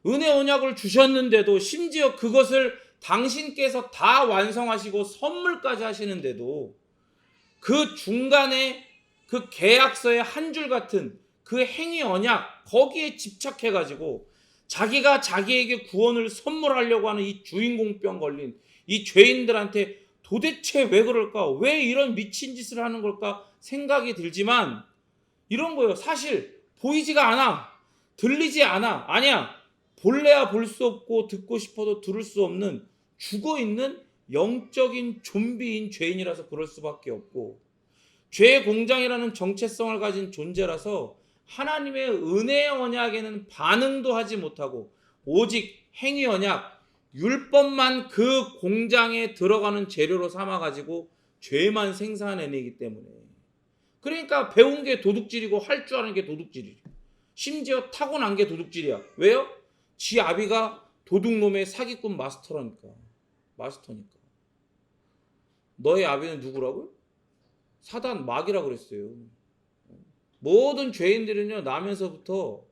은혜 언약을 주셨는데도 심지어 그것을 당신께서 다 완성하시고 선물까지 하시는데도 그 중간에 그 계약서의 한 줄 같은 그 행위 언약 거기에 집착해가지고 자기가 자기에게 구원을 선물하려고 하는 이 주인공병 걸린 이 죄인들한테 도대체 왜 그럴까? 왜 이런 미친 짓을 하는 걸까? 생각이 들지만 이런 거예요. 사실 보이지가 않아. 들리지 않아. 아니야. 볼래야 볼 수 없고 듣고 싶어도 들을 수 없는 죽어있는 영적인 좀비인 죄인이라서 그럴 수밖에 없고 죄의 공장이라는 정체성을 가진 존재라서 하나님의 은혜의 언약에는 반응도 하지 못하고 오직 행위 언약, 율법만 그 공장에 들어가는 재료로 삼아가지고 죄만 생산해내기 때문에 그러니까 배운 게 도둑질이고 할 줄 아는 게 도둑질이죠. 심지어 타고난 게 도둑질이야. 왜요? 지 아비가 도둑놈의 사기꾼 마스터니까. 너의 아비는 누구라고요? 사단 마귀라고 그랬어요. 모든 죄인들은요 나면서부터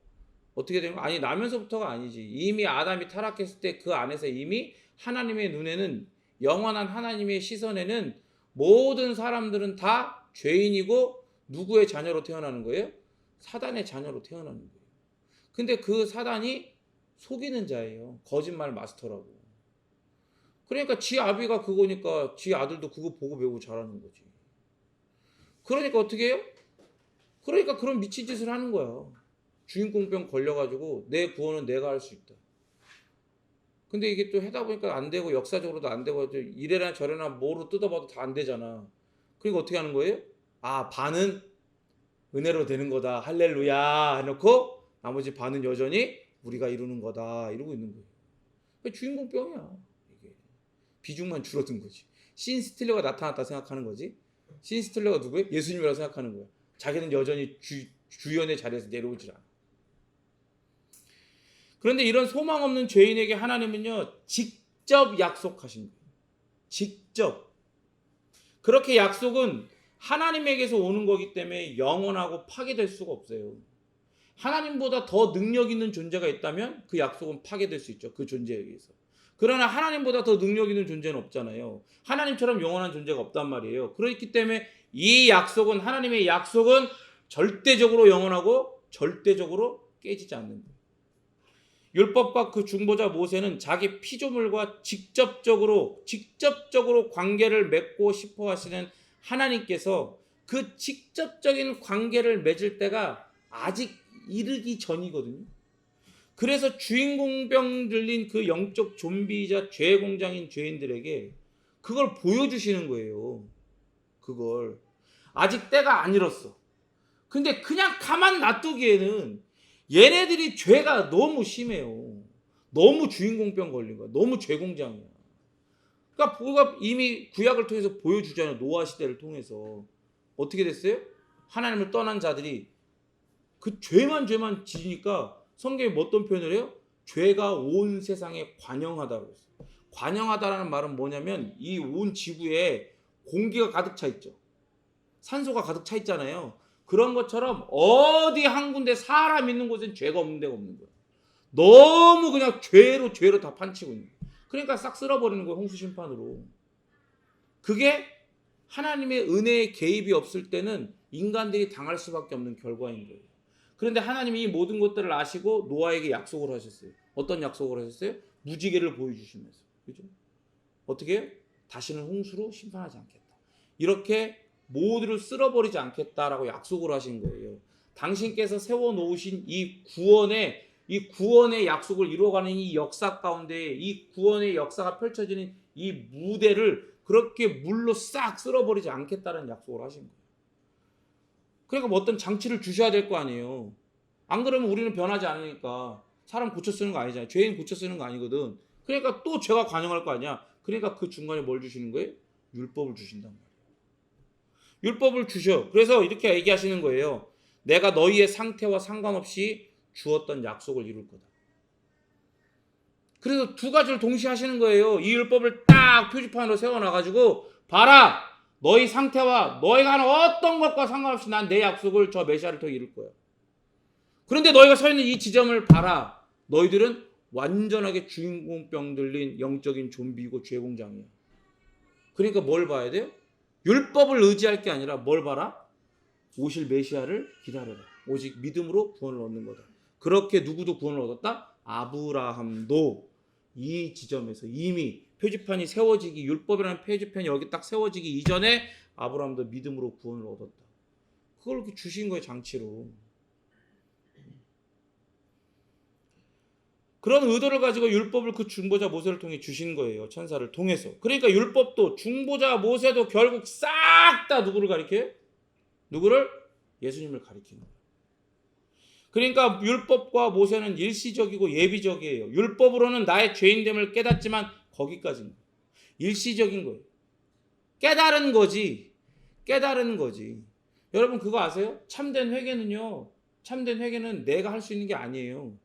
어떻게 되는 거? 아니 나면서부터가 아니지. 이미 아담이 타락했을 때 그 안에서 이미 하나님의 눈에는 영원한 하나님의 시선에는 모든 사람들은 다 죄인이고 누구의 자녀로 태어나는 거예요? 사단의 자녀로 태어나는 거예요. 근데 그 사단이 속이는 자예요. 거짓말 마스터라고. 그러니까 지 아비가 그거니까 지 아들도 그거 보고 배우고 잘하는 거지. 그러니까 어떻게 해요? 그러니까 그런 미친 짓을 하는 거야. 주인공병 걸려가지고 내 구원은 내가 할 수 있다. 근데 이게 또 하다 보니까 안 되고 역사적으로도 안 되고 이래나 저래나 뭐로 뜯어봐도 다 안 되잖아. 그러니까 어떻게 하는 거예요? 아 반은 은혜로 되는 거다. 할렐루야 해놓고 나머지 반은 여전히 우리가 이루는 거다. 이러고 있는 거예요. 그러니까 주인공병이야. 이게 비중만 줄어든 거지. 신스틸러가 나타났다 생각하는 거지. 신스틸러가 누구예요? 예수님이라고 생각하는 거야. 자기는 여전히 주연의 자리에서 내려오질 않아. 그런데 이런 소망 없는 죄인에게 하나님은요 직접 약속하신 거예요. 직접. 그렇게 약속은 하나님에게서 오는 거기 때문에 영원하고 파괴될 수가 없어요. 하나님보다 더 능력 있는 존재가 있다면 그 약속은 파괴될 수 있죠. 그 존재에 의해서. 그러나 하나님보다 더 능력 있는 존재는 없잖아요. 하나님처럼 영원한 존재가 없단 말이에요. 그렇기 때문에 이 약속은 하나님의 약속은 절대적으로 영원하고 절대적으로 깨지지 않는 거예요. 율법과 그 중보자 모세는 자기 피조물과 직접적으로 관계를 맺고 싶어 하시는 하나님께서 그 직접적인 관계를 맺을 때가 아직 이르기 전이거든요. 그래서 주인공병 들린 그 영적 좀비이자 죄의 공장인 죄인들에게 그걸 보여주시는 거예요. 그걸 아직 때가 안 이뤘어. 근데 그냥 가만 놔두기에는 얘네들이 죄가 너무 심해요. 너무 주인공병 걸린 거야. 너무 죄공장이야. 그러니까 이미 구약을 통해서 보여주잖아요. 노아 시대를 통해서 어떻게 됐어요? 하나님을 떠난 자들이 그 죄만 지니까 성경에 어떤 표현을 해요? 죄가 온 세상에 관영하다고 했어요. 관영하다라는 말은 뭐냐면 이 온 지구에 공기가 가득 차 있죠. 산소가 가득 차 있잖아요. 그런 것처럼 어디 한 군데 사람 있는 곳엔 죄가 없는 데가 없는 거야. 너무 그냥 죄로 다 판치고 있는 거야. 그러니까 싹 쓸어버리는 거예요. 홍수 심판으로. 그게 하나님의 은혜의 개입이 없을 때는 인간들이 당할 수밖에 없는 결과인 거예요. 그런데 하나님이 이 모든 것들을 아시고 노아에게 약속을 하셨어요. 어떤 약속을 하셨어요? 무지개를 보여주시면서. 그죠? 어떻게 해요? 다시는 홍수로 심판하지 않겠다. 이렇게 모두를 쓸어버리지 않겠다라고 약속을 하신 거예요. 당신께서 세워놓으신 이 구원의 약속을 이루어가는 이 역사 가운데 이 구원의 역사가 펼쳐지는 이 무대를 그렇게 물로 싹 쓸어버리지 않겠다는 약속을 하신 거예요. 그러니까 뭐 어떤 장치를 주셔야 될 거 아니에요. 안 그러면 우리는 변하지 않으니까 사람 고쳐 쓰는 거 아니잖아요. 죄인 고쳐 쓰는 거 아니거든. 그러니까 또 죄가 관영할 거 아니야. 그러니까 그 중간에 뭘 주시는 거예요? 율법을 주신단 말이에요. 율법을 주셔. 그래서 이렇게 얘기하시는 거예요. 내가 너희의 상태와 상관없이 주었던 약속을 이룰 거다. 그래서 두 가지를 동시에 하시는 거예요. 이 율법을 딱 표지판으로 세워놔가지고 봐라. 너희 상태와 너희가 하는 어떤 것과 상관없이 난 내 약속을 저 메시아를 통해 이룰 거야. 그런데 너희가 서 있는 이 지점을 봐라. 너희들은 완전하게 주인공병 들린 영적인 좀비고 죄공장이야. 그러니까 뭘 봐야 돼요? 율법을 의지할 게 아니라 뭘 봐라? 오실 메시아를 기다려라. 오직 믿음으로 구원을 얻는 거다. 그렇게 누구도 구원을 얻었다? 아브라함도 이 지점에서 이미 표지판이 세워지기, 율법이라는 표지판이 여기 딱 세워지기 이전에 아브라함도 믿음으로 구원을 얻었다. 그걸 이렇게 주신 거예요, 장치로. 그런 의도를 가지고 율법을 그 중보자 모세를 통해 주신 거예요. 천사를 통해서. 그러니까 율법도 중보자 모세도 결국 싹 다 누구를 가리켜요? 누구를? 예수님을 가리키는 거예요. 그러니까 율법과 모세는 일시적이고 예비적이에요. 율법으로는 나의 죄인됨을 깨닫지만 거기까지는 일시적인 거예요. 깨달은 거지. 깨달은 거지. 여러분 그거 아세요? 참된 회개는요. 참된 회개는 내가 할 수 있는 게 아니에요.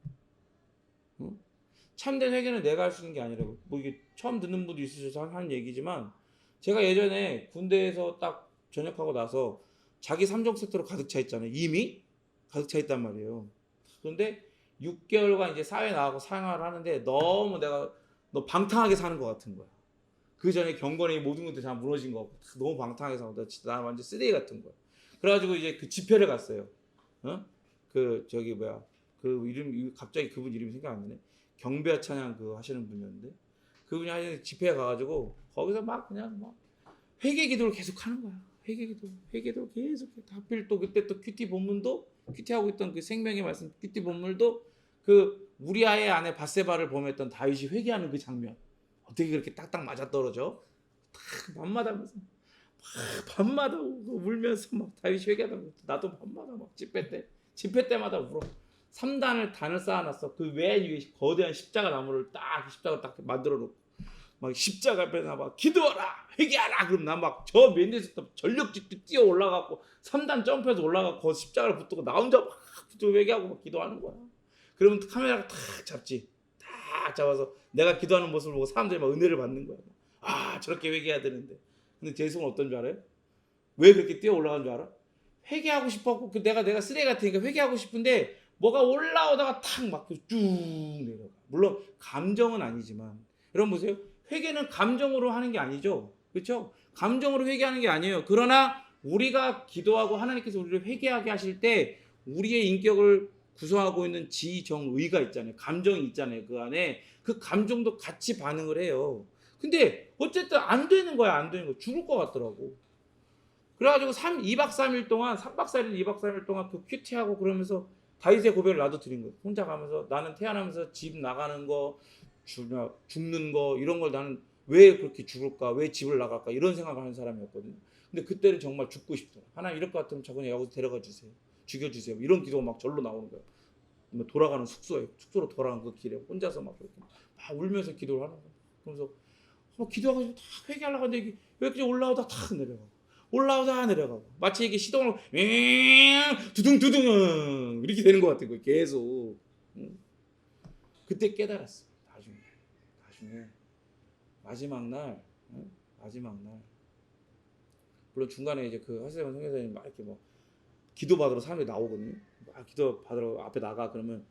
참된 회개는 내가 할 수 있는 게 아니라고. 뭐 이게 처음 듣는 분도 있으셔서 하는 얘기지만 제가 예전에 군대에서 딱 전역하고 나서 자기 3종 세트로 가득 차 있잖아요. 이미 가득 차 있단 말이에요. 그런데 6개월간 이제 사회 나가고 생활을 하는데 너무 내가 방탕하게 사는 것 같은 거야. 그 전에 경건의 모든 것들이 다 무너진 거 같고 너무 방탕하게 살고 나 완전 쓰레기 같은 거야. 그래가지고 이제 그 집회를 갔어요. 그 저기 뭐야 그 이름 갑자기 그분 이름이 생각 안 나네. 경배와 찬양 그 하시는 분이었는데 그분이 하시는 집회에 가가지고 거기서 막 그냥 막 회개 기도를 계속 하는 거야. 회개 기도 계속. 하필 또 그때 또 큐티 본문도 큐티하고 있던 그 생명의 말씀 큐티 본문도 그 우리아의 아내 밧세바를 범했던 다윗이 회개하는 그 장면. 어떻게 그렇게 딱딱 맞아떨어져? 밤마다 울면서 막 다윗이 회개하다. 나도 밤마다 막 집회 때마다 울어. 3단을 단을 쌓아놨어. 그 외 위에 거대한 십자가 나무를 딱 십자가 딱 만들어 놓고 막 십자가 앞에서 막 기도하라 회개하라. 그럼 나 막 저 맨 데서 전력직도 뛰어 올라가고 3단 점프해서 올라가고 십자가를 붙들고 나 혼자 막 회개하고 막 기도하는 거야. 그러면 카메라가 탁 잡지. 딱 잡아서 내가 기도하는 모습을 보고 사람들이 막 은혜를 받는 거야. 아 저렇게 회개해야 되는데. 근데 제 속은 어떤 줄 알아요? 왜 그렇게 뛰어 올라간 줄 알아? 회개하고 싶었고 내가 쓰레기 같으니까 회개하고 싶은데 뭐가 올라오다가 탁 막혀 쭉 내려가. 물론 감정은 아니지만 여러분 보세요. 회개는 감정으로 하는 게 아니죠. 그렇죠? 감정으로 회개하는 게 아니에요. 그러나 우리가 기도하고 하나님께서 우리를 회개하게 하실 때 우리의 인격을 구성하고 있는 지정의가 있잖아요. 감정이 있잖아요. 그 안에 그 감정도 같이 반응을 해요. 근데 어쨌든 안 되는 거야. 안 되는 거. 죽을 것 같더라고. 그래가지고 2박 3일 동안 3박 4일 2박 3일 동안 그 큐티하고 그러면서 다윗의 고백을 나도 드린 거예요. 혼자 가면서 나는 태어나면서 집 나가는 거 죽는 거 이런 걸 나는 왜 그렇게 죽을까? 왜 집을 나갈까? 이런 생각을 하는 사람이었거든요. 근데 그때는 정말 죽고 싶더라. 하나님 이럴 것 같으면 저번에 여기서 데려가 주세요. 죽여주세요. 이런 기도가 막 절로 나오는 거예요. 돌아가는 숙소로 돌아가는 그 길에 혼자서 막 그렇게 막 울면서 기도를 하는 거예요. 그러면서 기도하고 다 회개하려고 하는데 왜 이렇게 올라오다 탁 내려가고 올라오다 내려가고 마치 이게 시동을 두둥두둥 이렇게 되는 것 같은 거예요. 계속. 그때 깨달았어. 나중에 마지막 날 물론 중간에 이제 그 하세반 선교사님 막 이렇게 뭐 기도 받으러 사람들이 나오거든요. 막 기도 받으러 앞에 나가 그러면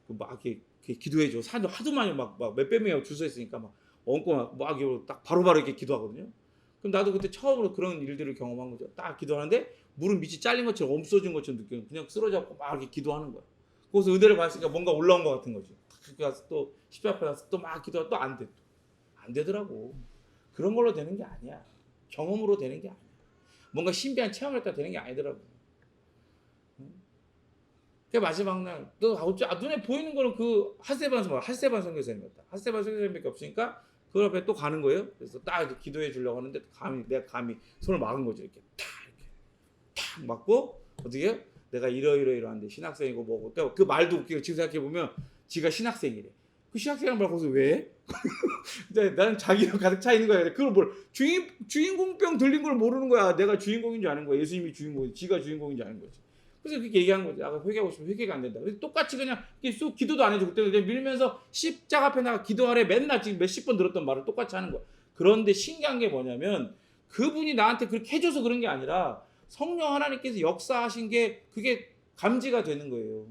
막 이렇게 기도해줘. 사람들 하도 많이 막 몇백 명이 줄 서 있으니까 막 엉고 막 딱 바로바로 이렇게 기도하거든요. 그럼 나도 그때 처음으로 그런 일들을 경험한 거죠. 딱 기도하는데 무릎 밑이 잘린 것처럼 없어진 것처럼 느껴요. 그냥 쓰러져갖고 막 이렇게 기도하는 거야. 거기서 은혜를 받으니까 뭔가 올라온 것 같은 거지. 그래서 또 십자 앞에 가서 또 막 기도하다 또 안 돼. 안 되더라고. 그런 걸로 되는 게 아니야. 경험으로 되는 게 아니야. 뭔가 신비한 체험을 했다 되는 게 아니더라고. 그 마지막 날 또 눈에 보이는 거는 그 핫세반 선교사님이었다. 핫세반 선교사님밖에 없으니까 그 앞에 또 가는 거예요. 그래서 딱 이렇게 기도해 주려고 하는데 내가 감히 손을 막은 거죠. 이렇게 탁 막고 어떻게 해요? 내가 이러이러한데 신학생이고 뭐고 그 말도 웃기고 지금 생각해 보면 지가 신학생이래. 그 신학생이란 말 거기서 왜? 근데 나는 자기가 가득 차 있는 거야. 그걸 뭘 주인공병 들린 걸 모르는 거야. 내가 주인공인 줄 아는 거야. 예수님이 주인공이 지가 주인공인 줄 아는 거지. 그래서 그렇게 얘기한 거지. 아까 회개하고 싶으면 회개가 안 된다. 그래서 똑같이 그냥 쑥 기도도 안 해주고 그때 그냥 밀면서 십자가 앞에 나가 기도하래 맨날 지금 몇십 번 들었던 말을 똑같이 하는 거야. 그런데 신기한 게 뭐냐면 그분이 나한테 그렇게 해줘서 그런 게 아니라 성령 하나님께서 역사하신 게 그게 감지가 되는 거예요.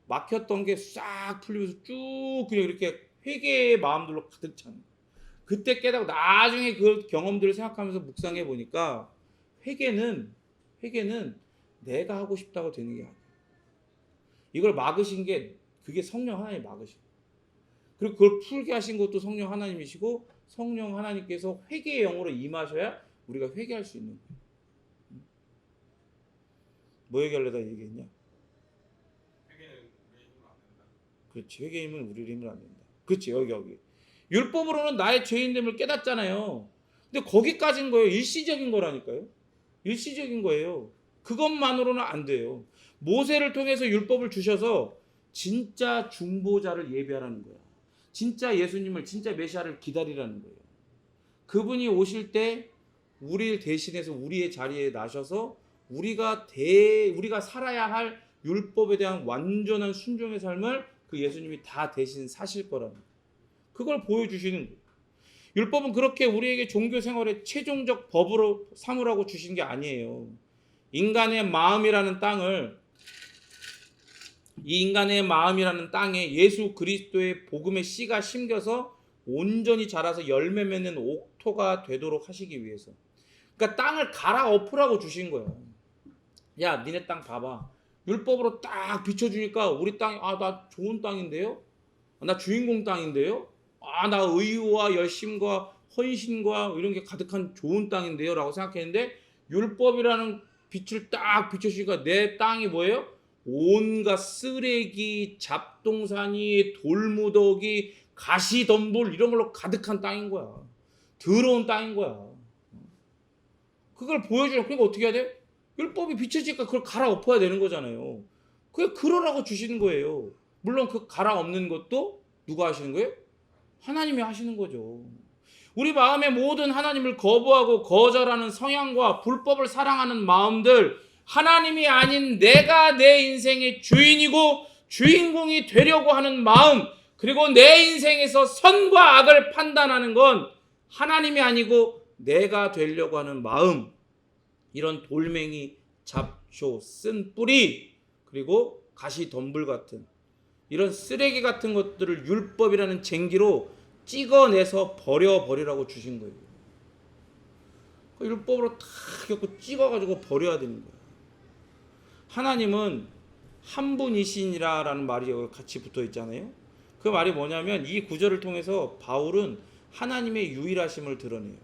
막혔던 게 싹 풀리면서 쭉 그냥 이렇게 회개의 마음들로 가득 찬 거예요. 그때 깨닫고 나중에 그 경험들을 생각하면서 묵상해 보니까 회개는 내가 하고 싶다고 되는 게 아니에요. 이걸 막으신 게 그게 성령 하나님이 막으신 거예요. 그리고 그걸 풀게 하신 것도 성령 하나님이시고 성령 하나님께서 회개의 영으로 임하셔야 우리가 회개할 수 있는 거예요. 뭐 얘기하려다 얘기했냐? 회개는 우리의 힘으로 안 된다. 그렇지. 회개의 힘은 우리 힘으로 안 된다. 그렇지. 여기. 율법으로는 나의 죄인됨을 깨닫잖아요. 근데 거기까지인 거예요. 일시적인 거라니까요. 일시적인 거예요. 그것만으로는 안 돼요. 모세를 통해서 율법을 주셔서 진짜 중보자를 예비하라는 거야. 진짜 예수님을, 진짜 메시아를 기다리라는 거예요. 그분이 오실 때 우리를 대신해서 우리의 자리에 나셔서 우리가 살아야 할 율법에 대한 완전한 순종의 삶을 그 예수님이 다 대신 사실 거라는 거예요. 그걸 보여주시는 거예요. 율법은 그렇게 우리에게 종교 생활의 최종적 법으로 삼으라고 주신 게 아니에요. 인간의 마음이라는 땅에 예수 그리스도의 복음의 씨가 심겨서 온전히 자라서 열매 맺는 옥토가 되도록 하시기 위해서. 그러니까 땅을 갈아엎으라고 주신 거예요. 야, 니네 땅 봐봐. 율법으로 딱 비춰주니까 우리 땅이 나 좋은 땅인데요? 나 주인공 땅인데요? 나 의와 열심과 헌신과 이런 게 가득한 좋은 땅인데요? 라고 생각했는데 율법이라는 빛을 딱 비춰주니까 내 땅이 뭐예요? 온갖 쓰레기, 잡동사니, 돌무더기, 가시덤불 이런 걸로 가득한 땅인 거야. 더러운 땅인 거야. 그걸 보여주려. 그러니까 어떻게 해야 돼? 율법이 비춰지니까 그걸 갈아엎어야 되는 거잖아요. 그게 그러라고 주시는 거예요. 물론 그 갈아엎는 것도 누가 하시는 거예요? 하나님이 하시는 거죠. 우리 마음의 모든 하나님을 거부하고 거절하는 성향과 불법을 사랑하는 마음들, 하나님이 아닌 내가 내 인생의 주인이고 주인공이 되려고 하는 마음, 그리고 내 인생에서 선과 악을 판단하는 건 하나님이 아니고 내가 되려고 하는 마음, 이런 돌멩이, 잡초, 쓴뿌리, 그리고 가시덤불 같은 이런 쓰레기 같은 것들을 율법이라는 쟁기로 찍어내서 버리라고 주신 거예요. 그 율법으로 다 찍어가지고 버려야 되는 거예요. 하나님은 한 분이시니라라는 말이 여기 같이 붙어 있잖아요. 그 말이 뭐냐면 이 구절을 통해서 바울은 하나님의 유일하심을 드러내요.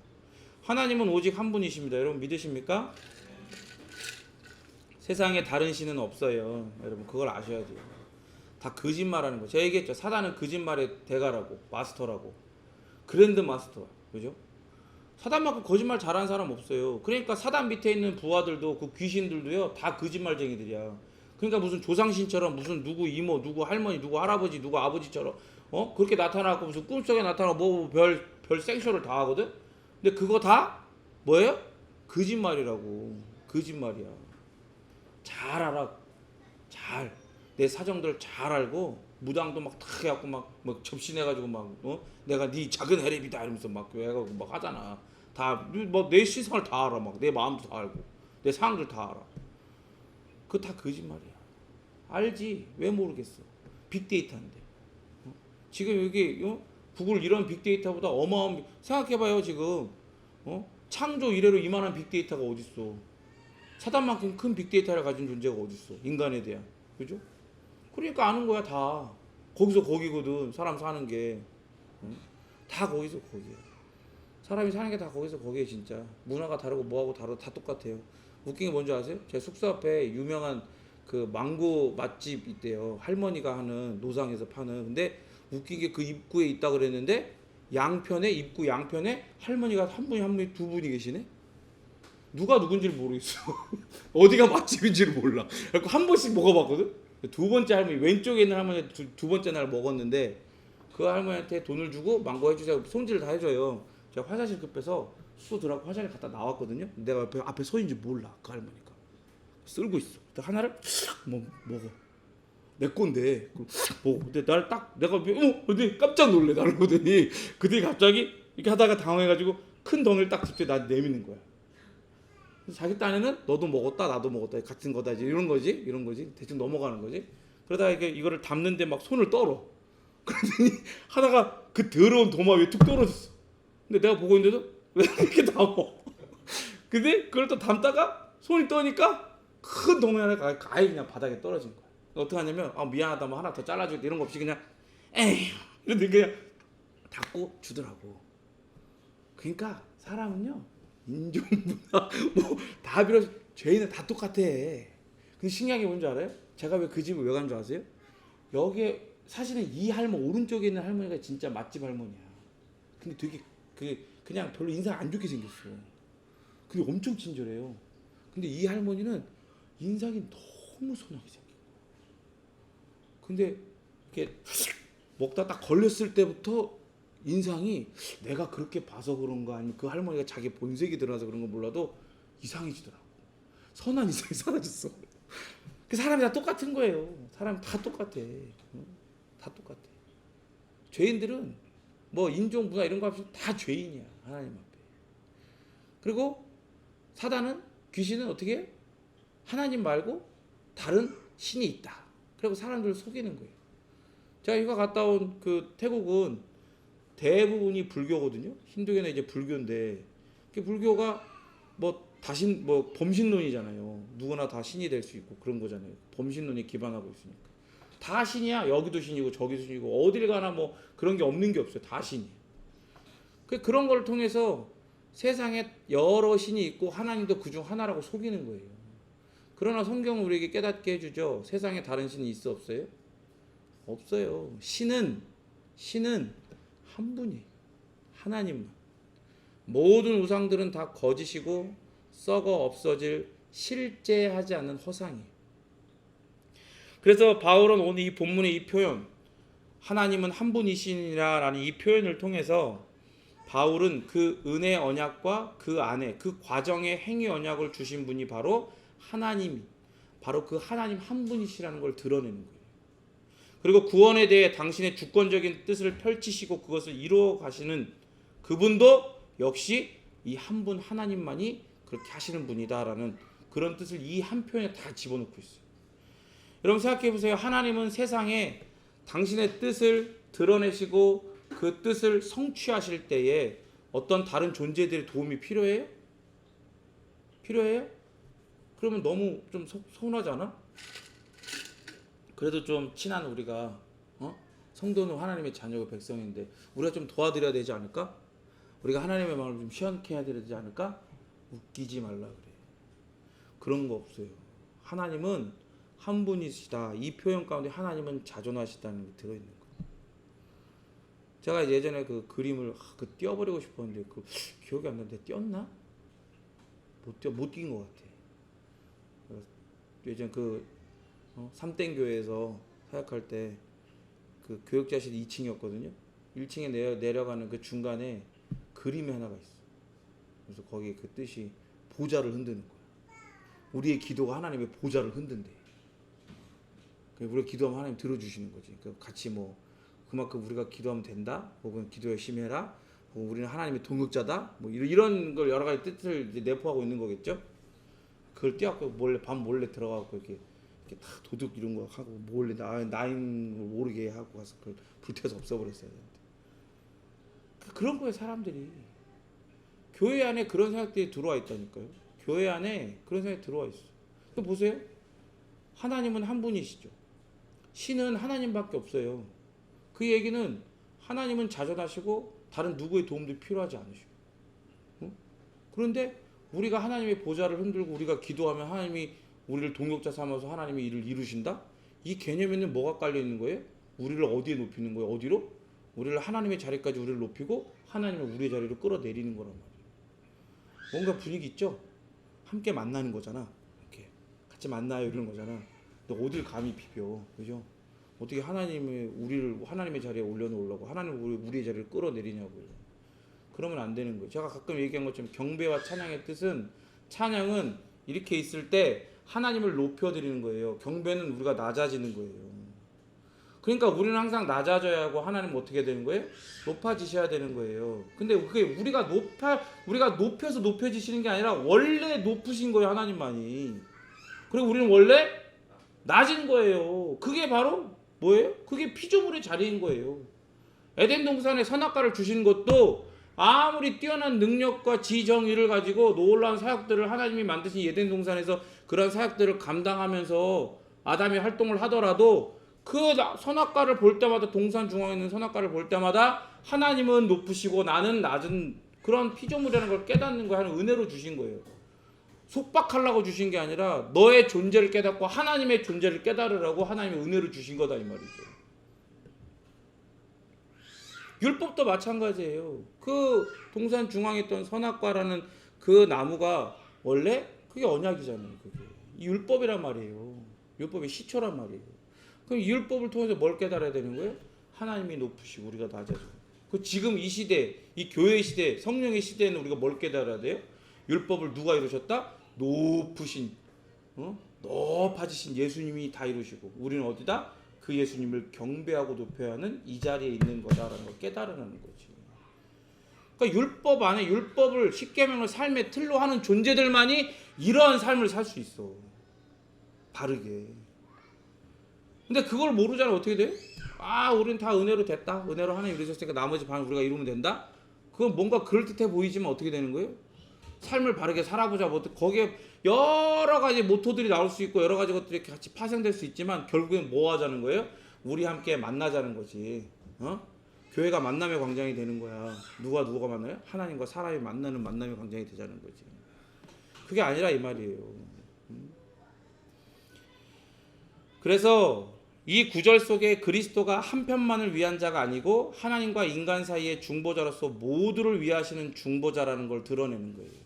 하나님은 오직 한 분이십니다. 여러분 믿으십니까? 세상에 다른 신은 없어요. 여러분 그걸 아셔야 돼요. 다 거짓말하는 거예요. 제가 얘기했죠. 사단은 거짓말의 대가라고, 마스터라고. 그랜드 마스터. 그죠? 사단만큼 거짓말 잘하는 사람 없어요. 그러니까 사단 밑에 있는 부하들도 그 귀신들도요 다 거짓말쟁이들이야. 그러니까 무슨 조상신처럼 무슨 누구 이모, 누구 할머니, 누구 할아버지, 누구 아버지처럼 그렇게 나타나고 무슨 꿈속에 나타나고 별 생쇼를 다 하거든. 근데 그거 다 뭐예요? 거짓말이라고. 거짓말이야. 잘 알아. 잘. 내 사정들 잘 알고 무당도 막 다 해갖고 막 접신해가지고 막 내가 네 작은 해랩이다 이러면서 막 해가지고 막 하잖아. 다 뭐 내 시선을 다 알아. 막 내 마음도 다 알고 내 상황들 다 알아. 그거 다 거짓말이야. 알지? 왜 모르겠어? 빅데이터인데. 지금 여기 구글 이런 빅데이터보다 어마어마한 생각해봐요. 지금 창조 이래로 이만한 빅데이터가 어딨어? 사단만큼 큰 빅데이터를 가진 존재가 어딨어? 인간에 대한. 그죠? 그러니까 아는 거야 다. 거기서 거기거든. 사람 사는 게. 다 거기서 거기야. 사람이 사는 게 다 거기서 거기에 진짜. 문화가 다르고 뭐하고 다르고 다 똑같아요. 웃긴 게 뭔지 아세요? 제 숙소 앞에 유명한 그 망고 맛집 있대요. 할머니가 하는 노상에서 파는. 근데 웃긴 게 그 입구에 있다 그랬는데 입구 양편에 할머니가 한 분이 두 분이 계시네. 누가 누군지를 모르겠어. 어디가 맛집인지를 몰라. 그래서 한 번씩 먹어봤거든. 두 번째 할머니 왼쪽에 있는 할머니 두 번째 날 먹었는데 그 할머니한테 돈을 주고 망고 해주세요. 손질을 다 해줘요. 제가 화장실 급해서 숙소 들어가고 화장실 갔다 나왔거든요. 내가 앞에 서 있는지 몰라. 그 할머니가 쓸고 있어. 하나를 먹어. 내 건데 먹어. 근데 나를 딱 내가 근데 깜짝 놀래. 나를 보더니 그때 갑자기 이렇게 하다가 당황해가지고 큰 덩이를 딱 집에 나 내미는 거야. 그래서 자기 딴에는 너도 먹었다 나도 먹었다 같은 거다 이제 이런 거지 대충 넘어가는 거지. 그러다가 이거를 담는데 막 손을 떨어. 그러더니 하다가 그 더러운 도마 위에 툭 떨어졌어. 근데 내가 보고 있는데도 왜 이렇게 담어? 근데 그걸 또 담다가 손이 떠니까 큰 동네가 아예 그냥 바닥에 떨어진 거야. 어떻게 하냐면 미안하다 뭐 하나 더 잘라줄게 이런 거 없이 그냥 에휴 이런데 그냥 닫고 주더라고. 그러니까 사람은요 인종문화 뭐 다 빌어 죄인은 다 똑같아. 근데 신기한 게 뭔지 알아요? 제가 왜 그 집을 왜 간 줄 아세요? 여기에 사실은 이 할머니 오른쪽에 있는 할머니가 진짜 맛집 할머니야. 근데 되게 그냥 별로 인상 안 좋게 생겼어. 근데 엄청 친절해요. 근데 이 할머니는 인상이 너무 선하게 생겨. 근데 이렇게 먹다 딱 걸렸을 때부터 인상이 내가 그렇게 봐서 그런가 아니면 그 할머니가 자기 본색이 드러나서 그런 건 몰라도 이상해지더라고. 선한 인상이 사라졌어. 그 사람이 다 똑같은 거예요. 사람 다 똑같아. 다 똑같아. 죄인들은 뭐 인종 문화 이런 거 없이 다 죄인이야 하나님 앞에. 그리고 사단은 귀신은 어떻게 해? 하나님 말고 다른 신이 있다. 그리고 사람들을 속이는 거예요. 제가 휴가 갔다 온 그 태국은 대부분이 불교거든요. 힌두교는 이제 불교인데 그 불교가 뭐 다신 뭐 범신론이잖아요. 누구나 다 신이 될 수 있고 그런 거잖아요. 범신론에 기반하고 있으니까 다 신이야. 여기도 신이고 저기도 신이고 어딜 가나 뭐 그런 게 없는 게 없어요. 다 신이에요. 그런 걸 통해서 세상에 여러 신이 있고 하나님도 그중 하나라고 속이는 거예요. 그러나 성경은 우리에게 깨닫게 해주죠. 세상에 다른 신이 있어 없어요? 없어요. 신은 한 분이에요. 하나님만. 모든 우상들은 다 거짓이고 썩어 없어질 실제하지 않는 허상이에요. 그래서 바울은 오늘 이 본문의 이 표현 하나님은 한 분이시니라 라는 이 표현을 통해서 바울은 그 은혜 언약과 그 안에 그 과정의 행위 언약을 주신 분이 바로 하나님이 바로 그 하나님 한 분이시라는 걸 드러내는 거예요. 그리고 구원에 대해 당신의 주권적인 뜻을 펼치시고 그것을 이루어 가시는 그분도 역시 이 한 분 하나님만이 그렇게 하시는 분이다라는 그런 뜻을 이 한 표현에 다 집어넣고 있어요. 여러분 생각해 보세요. 하나님은 세상에 당신의 뜻을 드러내시고 그 뜻을 성취하실 때에 어떤 다른 존재들의 도움이 필요해요? 필요해요? 그러면 너무 좀 서운하지 않아? 그래도 좀 친한 우리가 성도는 하나님의 자녀고 백성인데 우리가 좀 도와드려야 되지 않을까? 우리가 하나님의 마음을 좀 시원케 해야 되지 않을까? 웃기지 말라 그래. 그런 거 없어요. 하나님은 한 분이시다. 이 표현 가운데 하나님은 자존하시다는 게 들어있는 거예요. 제가 예전에 그 그림을 띄워버리고 싶었는데 그 기억이 안 나는데 띄었나? 못 띄운 것 같아. 예전 그 삼땡교회에서 사역할 때 그 교육자실 2층이었거든요. 1층에 내려가는 그 중간에 그림이 하나가 있어. 그래서 거기에 그 뜻이 보좌를 흔드는 거야. 우리의 기도가 하나님의 보좌를 흔든대. 우리가 기도하면 하나님 들어주시는 거지. 같이 뭐 그만큼 우리가 기도하면 된다. 혹은 기도 열심히 해라. 혹은 우리는 하나님의 동역자다. 뭐 이런 걸 여러 가지 뜻을 이제 내포하고 있는 거겠죠. 그걸 띄워갖고 밤 몰래 들어가고 이렇게 다 도둑 이런 거 하고 몰래 나인 걸 모르게 하고 가서 그걸 불태워서 없애버렸어야 되는데. 그런 거에 사람들이 교회 안에 그런 생각들이 들어와 있다니까요. 교회 안에 그런 생각이 들어와 있어. 또 보세요. 하나님은 한 분이시죠. 신은 하나님밖에 없어요. 그 얘기는 하나님은 자존하시고 다른 누구의 도움도 필요하지 않으시고. 그런데 우리가 하나님의 보좌를 흔들고 우리가 기도하면 하나님이 우리를 동역자 삼아서 하나님의 일을 이루신다? 이 개념에는 뭐가 깔려 있는 거예요? 우리를 어디에 높이는 거예요? 어디로? 우리를 하나님의 자리까지 우리를 높이고 하나님을 우리의 자리로 끌어내리는 거란 말이에요. 뭔가 분위기 있죠? 함께 만나는 거잖아. 이렇게 같이 만나요 이러는 거잖아. 근데 어딜 감히 비벼, 그죠? 어떻게 우리를 하나님의 자리에 올려놓으려고 하나님 우리의 자리를 끌어내리냐고요. 그러면 안 되는 거예요. 제가 가끔 얘기한 것처럼 경배와 찬양의 뜻은 찬양은 이렇게 있을 때 하나님을 높여드리는 거예요. 경배는 우리가 낮아지는 거예요. 그러니까 우리는 항상 낮아져야 하고 하나님은 어떻게 되는 거예요? 높아지셔야 되는 거예요. 근데 그게 우리가 높여서 높여지시는 게 아니라 원래 높으신 거예요. 하나님만이. 그리고 우리는 원래 낮은 거예요. 그게 바로 뭐예요? 그게 피조물의 자리인 거예요. 에덴 동산에 선악과를 주신 것도 아무리 뛰어난 능력과 지정의를 가지고 놀라운 사역들을 하나님이 만드신 에덴 동산에서 그런 사역들을 감당하면서 아담이 활동을 하더라도 그 선악과를 볼 때마다 동산 중앙에 있는 선악과를 볼 때마다 하나님은 높으시고 나는 낮은 그런 피조물이라는 걸 깨닫는 거 하는 은혜로 주신 거예요. 속박하려고 주신 게 아니라 너의 존재를 깨닫고 하나님의 존재를 깨달으라고 하나님의 은혜로 주신 거다 이 말이죠. 율법도 마찬가지예요. 그 동산 중앙에 있던 선악과라는 그 나무가 원래 그게 언약이잖아요. 그게 이 율법이란 말이에요. 율법의 시초란 말이에요. 그럼 이 율법을 통해서 뭘 깨달아야 되는 거예요? 하나님이 높으시고 우리가 낮아져. 그 지금 이 시대, 이 교회 시대, 성령의 시대에는 우리가 뭘 깨달아야 돼요? 율법을 누가 이루셨다? 높으신, 높아지신 예수님이 다 이루시고 우리는 어디다? 그 예수님을 경배하고 높여야 하는 이 자리에 있는 거다라는 걸 깨달으라는 거지. 그러니까 율법 안에 율법을 십계명을 삶의 틀로 하는 존재들만이 이러한 삶을 살 수 있어. 바르게. 근데 그걸 모르잖아. 어떻게 돼? 아, 우리는 다 은혜로 됐다. 은혜로 하나님 이루셨으니까 나머지 반 우리가 이루면 된다. 그건 뭔가 그럴듯해 보이지만 어떻게 되는 거예요? 삶을 바르게 살아보자. 뭐 거기에 여러 가지 모토들이 나올 수 있고 여러 가지 것들이 같이 파생될 수 있지만 결국엔 뭐 하자는 거예요? 우리 함께 만나자는 거지. 교회가 만남의 광장이 되는 거야. 누가 만나요? 하나님과 사람이 만나는 만남의 광장이 되자는 거지. 그게 아니라 이 말이에요. 그래서 이 구절 속에 그리스도가 한 편만을 위한 자가 아니고 하나님과 인간 사이의 중보자로서 모두를 위하시는 중보자라는 걸 드러내는 거예요.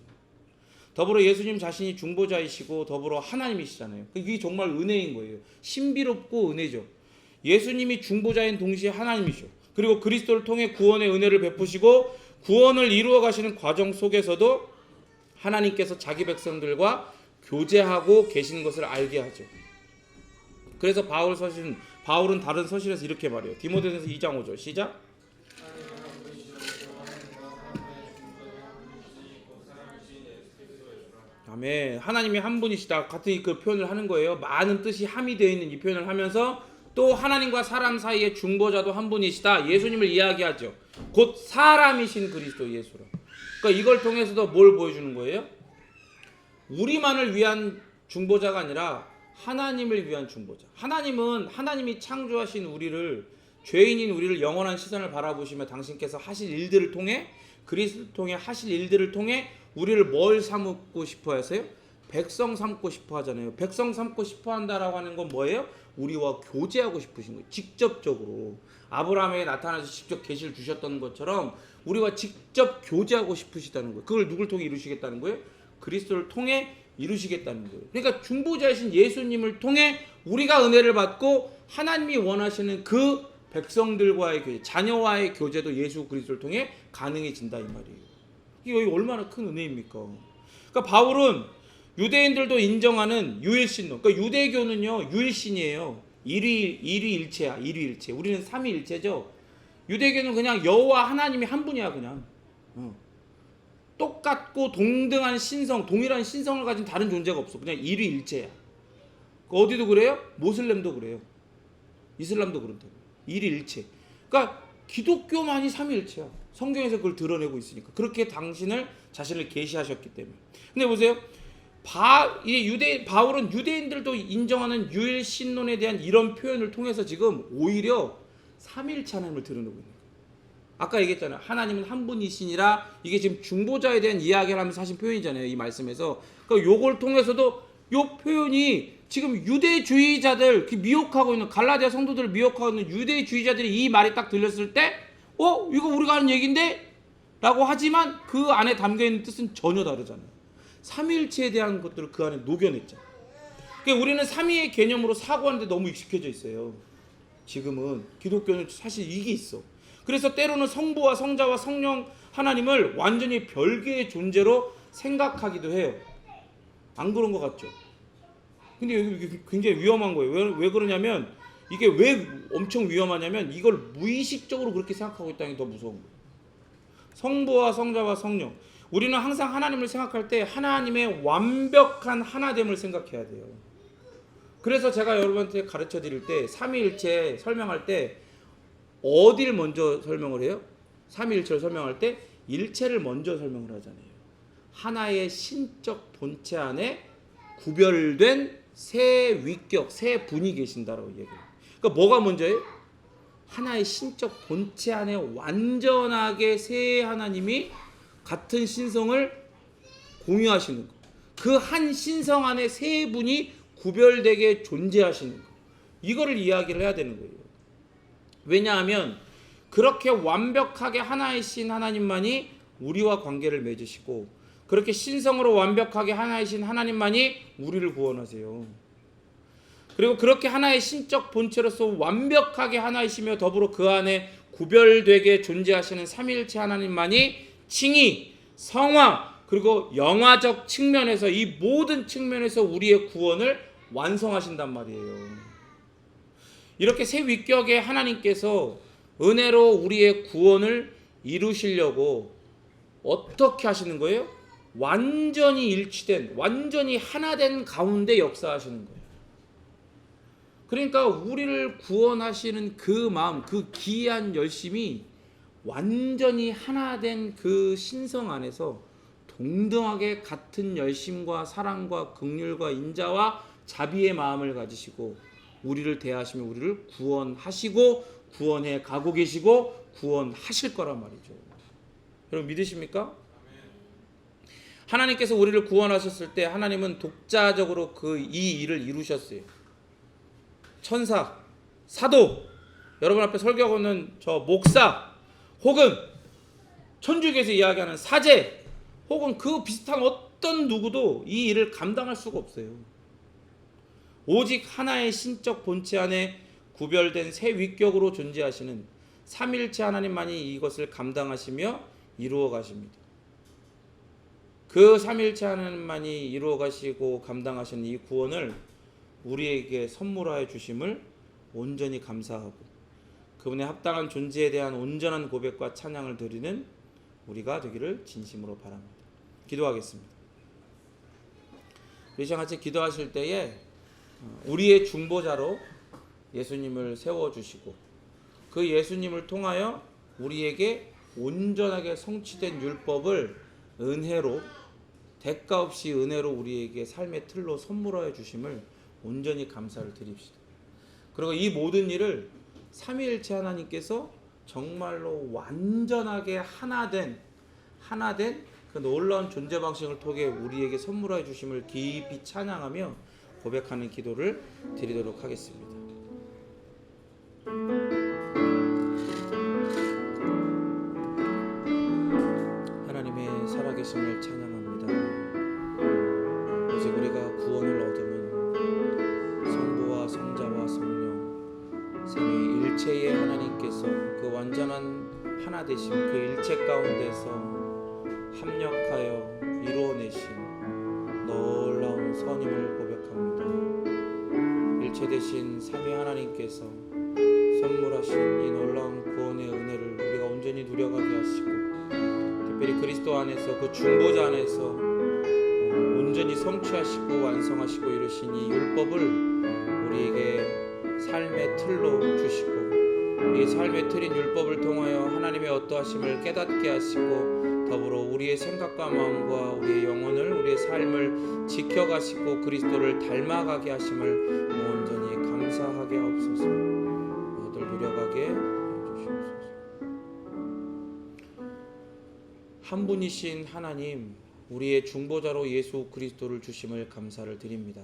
더불어 예수님 자신이 중보자이시고 더불어 하나님이시잖아요. 이게 정말 은혜인 거예요. 신비롭고 은혜죠. 예수님이 중보자인 동시에 하나님이죠. 그리고 그리스도를 통해 구원의 은혜를 베푸시고 구원을 이루어 가시는 과정 속에서도 하나님께서 자기 백성들과 교제하고 계시는 것을 알게 하죠. 그래서 바울은 다른 서신에서 이렇게 말해요. 디모데전서 2장 5절 시작. 아멘. 하나님이 한 분이시다. 같은 그 표현을 하는 거예요. 많은 뜻이 함이 되어 있는 이 표현을 하면서 또 하나님과 사람 사이의 중보자도 한 분이시다. 예수님을 이야기하죠. 곧 사람이신 그리스도 예수라. 그러니까 이걸 통해서도 뭘 보여주는 거예요? 우리만을 위한 중보자가 아니라 하나님을 위한 중보자. 하나님이 창조하신 우리를 죄인인 우리를 영원한 시선을 바라보시며 당신께서 하실 일들을 통해 그리스도를 통해 하실 일들을 통해 우리를 뭘 삼고 싶어 하세요? 백성 삼고 싶어 하잖아요. 백성 삼고 싶어 한다라고 하는 건 뭐예요? 우리와 교제하고 싶으신 거예요. 직접적으로 아브라함에게 나타나서 직접 계시를 주셨던 것처럼 우리와 직접 교제하고 싶으시다는 거예요. 그걸 누굴 통해 이루시겠다는 거예요? 그리스도를 통해 이루시겠다는 거예요. 그러니까 중보자이신 예수님을 통해 우리가 은혜를 받고 하나님이 원하시는 그 백성들과의 교제, 자녀와의 교제도 예수 그리스도를 통해 가능해진다 이 말이에요. 이게 얼마나 큰 은혜입니까? 그러니까 바울은 유대인들도 인정하는 유일신론. 그러니까 유대교는요 유일신이에요. 일위일체야. 일위일체. 우리는 삼위일체죠. 유대교는 그냥 여호와 하나님이 한 분이야 그냥. 똑같고 동등한 신성, 동일한 신성을 가진 다른 존재가 없어. 그냥 일위일체야. 어디도 그래요? 모슬렘도 그래요. 이슬람도 그렇다고. 일위일체. 그러니까 기독교만이 삼위일체야. 성경에서 그걸 드러내고 있으니까. 그렇게 자신을 계시하셨기 때문에. 근데 보세요. 바울은 유대인들도 인정하는 유일신론에 대한 이런 표현을 통해서 지금 오히려 삼위일체 하나님을 드러내고 있는 거예요. 아까 얘기했잖아요. 하나님은 한 분이시니라. 이게 지금 중보자에 대한 이야기를 하면서 하신 표현이잖아요. 이 말씀에서. 그러니까 요걸 통해서도 요 표현이 지금 유대주의자들 미혹하고 있는 갈라디아 성도들을 미혹하고 있는 유대주의자들이 이 말이 딱 들렸을 때 이거 우리가 하는 얘기인데? 라고 하지만 그 안에 담겨있는 뜻은 전혀 다르잖아요. 삼위일체에 대한 것들을 그 안에 녹여냈잖아요. 그러니까 우리는 삼위의 개념으로 사고하는데 너무 익숙해져 있어요. 지금은 기독교는 사실 이게 있어. 그래서 때로는 성부와 성자와 성령 하나님을 완전히 별개의 존재로 생각하기도 해요. 안 그런 것 같죠? 근데 이게 굉장히 위험한 거예요. 왜 그러냐면 이게 왜 엄청 위험하냐면 이걸 무의식적으로 그렇게 생각하고 있다는 게 더 무서운 거예요. 성부와 성자와 성령. 우리는 항상 하나님을 생각할 때 하나님의 완벽한 하나됨을 생각해야 돼요. 그래서 제가 여러분한테 가르쳐 드릴 때 삼위일체 설명할 때 어디를 먼저 설명을 해요? 삼위일체를 설명할 때 일체를 먼저 설명을 하잖아요. 하나의 신적 본체 안에 구별된 세 위격, 세 분이 계신다라고 얘기해요. 그러니까 뭐가 먼저예요? 하나의 신적 본체 안에 완전하게 세 하나님이 같은 신성을 공유하시는 것. 그 한 신성 안에 세 분이 구별되게 존재하시는 것. 이거를 이야기를 해야 되는 거예요. 왜냐하면 그렇게 완벽하게 하나이신 하나님만이 우리와 관계를 맺으시고 그렇게 신성으로 완벽하게 하나이신 하나님만이 우리를 구원하세요. 그리고 그렇게 하나의 신적 본체로서 완벽하게 하나이시며 더불어 그 안에 구별되게 존재하시는 삼위일체 하나님만이 칭의, 성화, 그리고 영화적 측면에서 이 모든 측면에서 우리의 구원을 완성하신단 말이에요. 이렇게 세 위격의 하나님께서 은혜로 우리의 구원을 이루시려고 어떻게 하시는 거예요? 완전히 일치된, 완전히 하나된 가운데 역사하시는 거예요. 그러니까 우리를 구원하시는 그 마음, 그 기이한 열심이 완전히 하나된 그 신성 안에서 동등하게 같은 열심과 사랑과 긍휼과 인자와 자비의 마음을 가지시고 우리를 대하시며 우리를 구원하시고 구원해 가고 계시고 구원하실 거란 말이죠. 여러분 믿으십니까? 하나님께서 우리를 구원하셨을 때 하나님은 독자적으로 이 일을 이루셨어요. 천사, 사도, 여러분 앞에 설교하고 있는 저 목사, 혹은 천주교에서 이야기하는 사제, 혹은 그 비슷한 어떤 누구도 이 일을 감당할 수가 없어요. 오직 하나의 신적 본체 안에 구별된 세 위격으로 존재하시는 삼일체 하나님만이 이것을 감당하시며 이루어 가십니다. 그 삼일체 하나님만이 이루어 가시고 감당하시는 이 구원을 우리에게 선물하여 주심을 온전히 감사하고 그분의 합당한 존재에 대한 온전한 고백과 찬양을 드리는 우리가 되기를 진심으로 바랍니다. 기도하겠습니다. 우리 시간 같이 기도하실 때에 우리의 중보자로 예수님을 세워주시고 그 예수님을 통하여 우리에게 온전하게 성취된 율법을 은혜로 대가 없이 은혜로 우리에게 삶의 틀로 선물하여 주심을 온전히 감사를 드립시다. 그리고 이 모든 일을 삼위일체 하나님께서 정말로 완전하게 하나된 그 놀라운 존재 방식을 통해 우리에게 선물하여 주심을 깊이 찬양하며 고백하는 기도를 드리도록 하겠습니다. 하나님의 살아계심을 찬양합니다. 오직 우리가 구원을 얻으면 성부와 성자와 성령 삼위일체의 하나님께서 그 완전한 하나 되심 그 일체 가운데서 합력하여 이루어내신 놀라운 선임을 고백합니다. 일체 되신 삼위 하나님께서 선물하신 이 놀라운 구원의 은혜를 우리가 온전히 누려가게 하시고 특별히 그리스도 안에서 그 중보자 안에서 온전히 성취하시고 완성하시고 이루신 이 율법을 우리에게 삶의 틀로 주시고 이 삶의 틀인 율법을 통하여 하나님의 어떠하심을 깨닫게 하시고 더불어 우리의 생각과 마음과 우리의 영혼을 우리의 삶을 지켜가시고 그리스도를 닮아가게 하심을 온전히 감사하게 하옵소서. 모두 누려가게 해주시옵소서. 한 분이신 하나님 우리의 중보자로 예수 그리스도를 주심을 감사를 드립니다.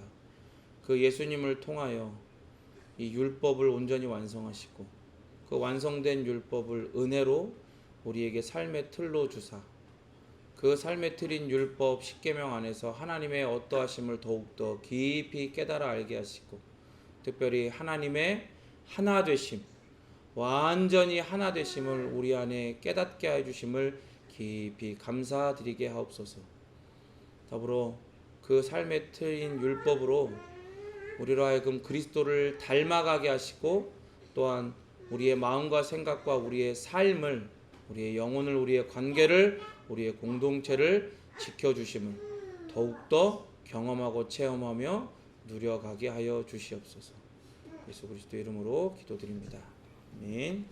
그 예수님을 통하여 이 율법을 온전히 완성하시고 그 완성된 율법을 은혜로 우리에게 삶의 틀로 주사 그 삶의 틀인 율법 십계명 안에서 하나님의 어떠하심을 더욱더 깊이 깨달아 알게 하시고 특별히 하나님의 하나 되심 완전히 하나 되심을 우리 안에 깨닫게 해주심을 깊이 감사드리게 하옵소서. 더불어 그 삶의 틀인 율법으로 우리로 하여금 그리스도를 닮아가게 하시고 또한 우리의 마음과 생각과 우리의 삶을 우리의 영혼을 우리의 관계를 우리의 공동체를 지켜주심을 더욱더 경험하고 체험하며 누려가게 하여 주시옵소서. 예수 그리스도 이름으로 기도드립니다. 아멘.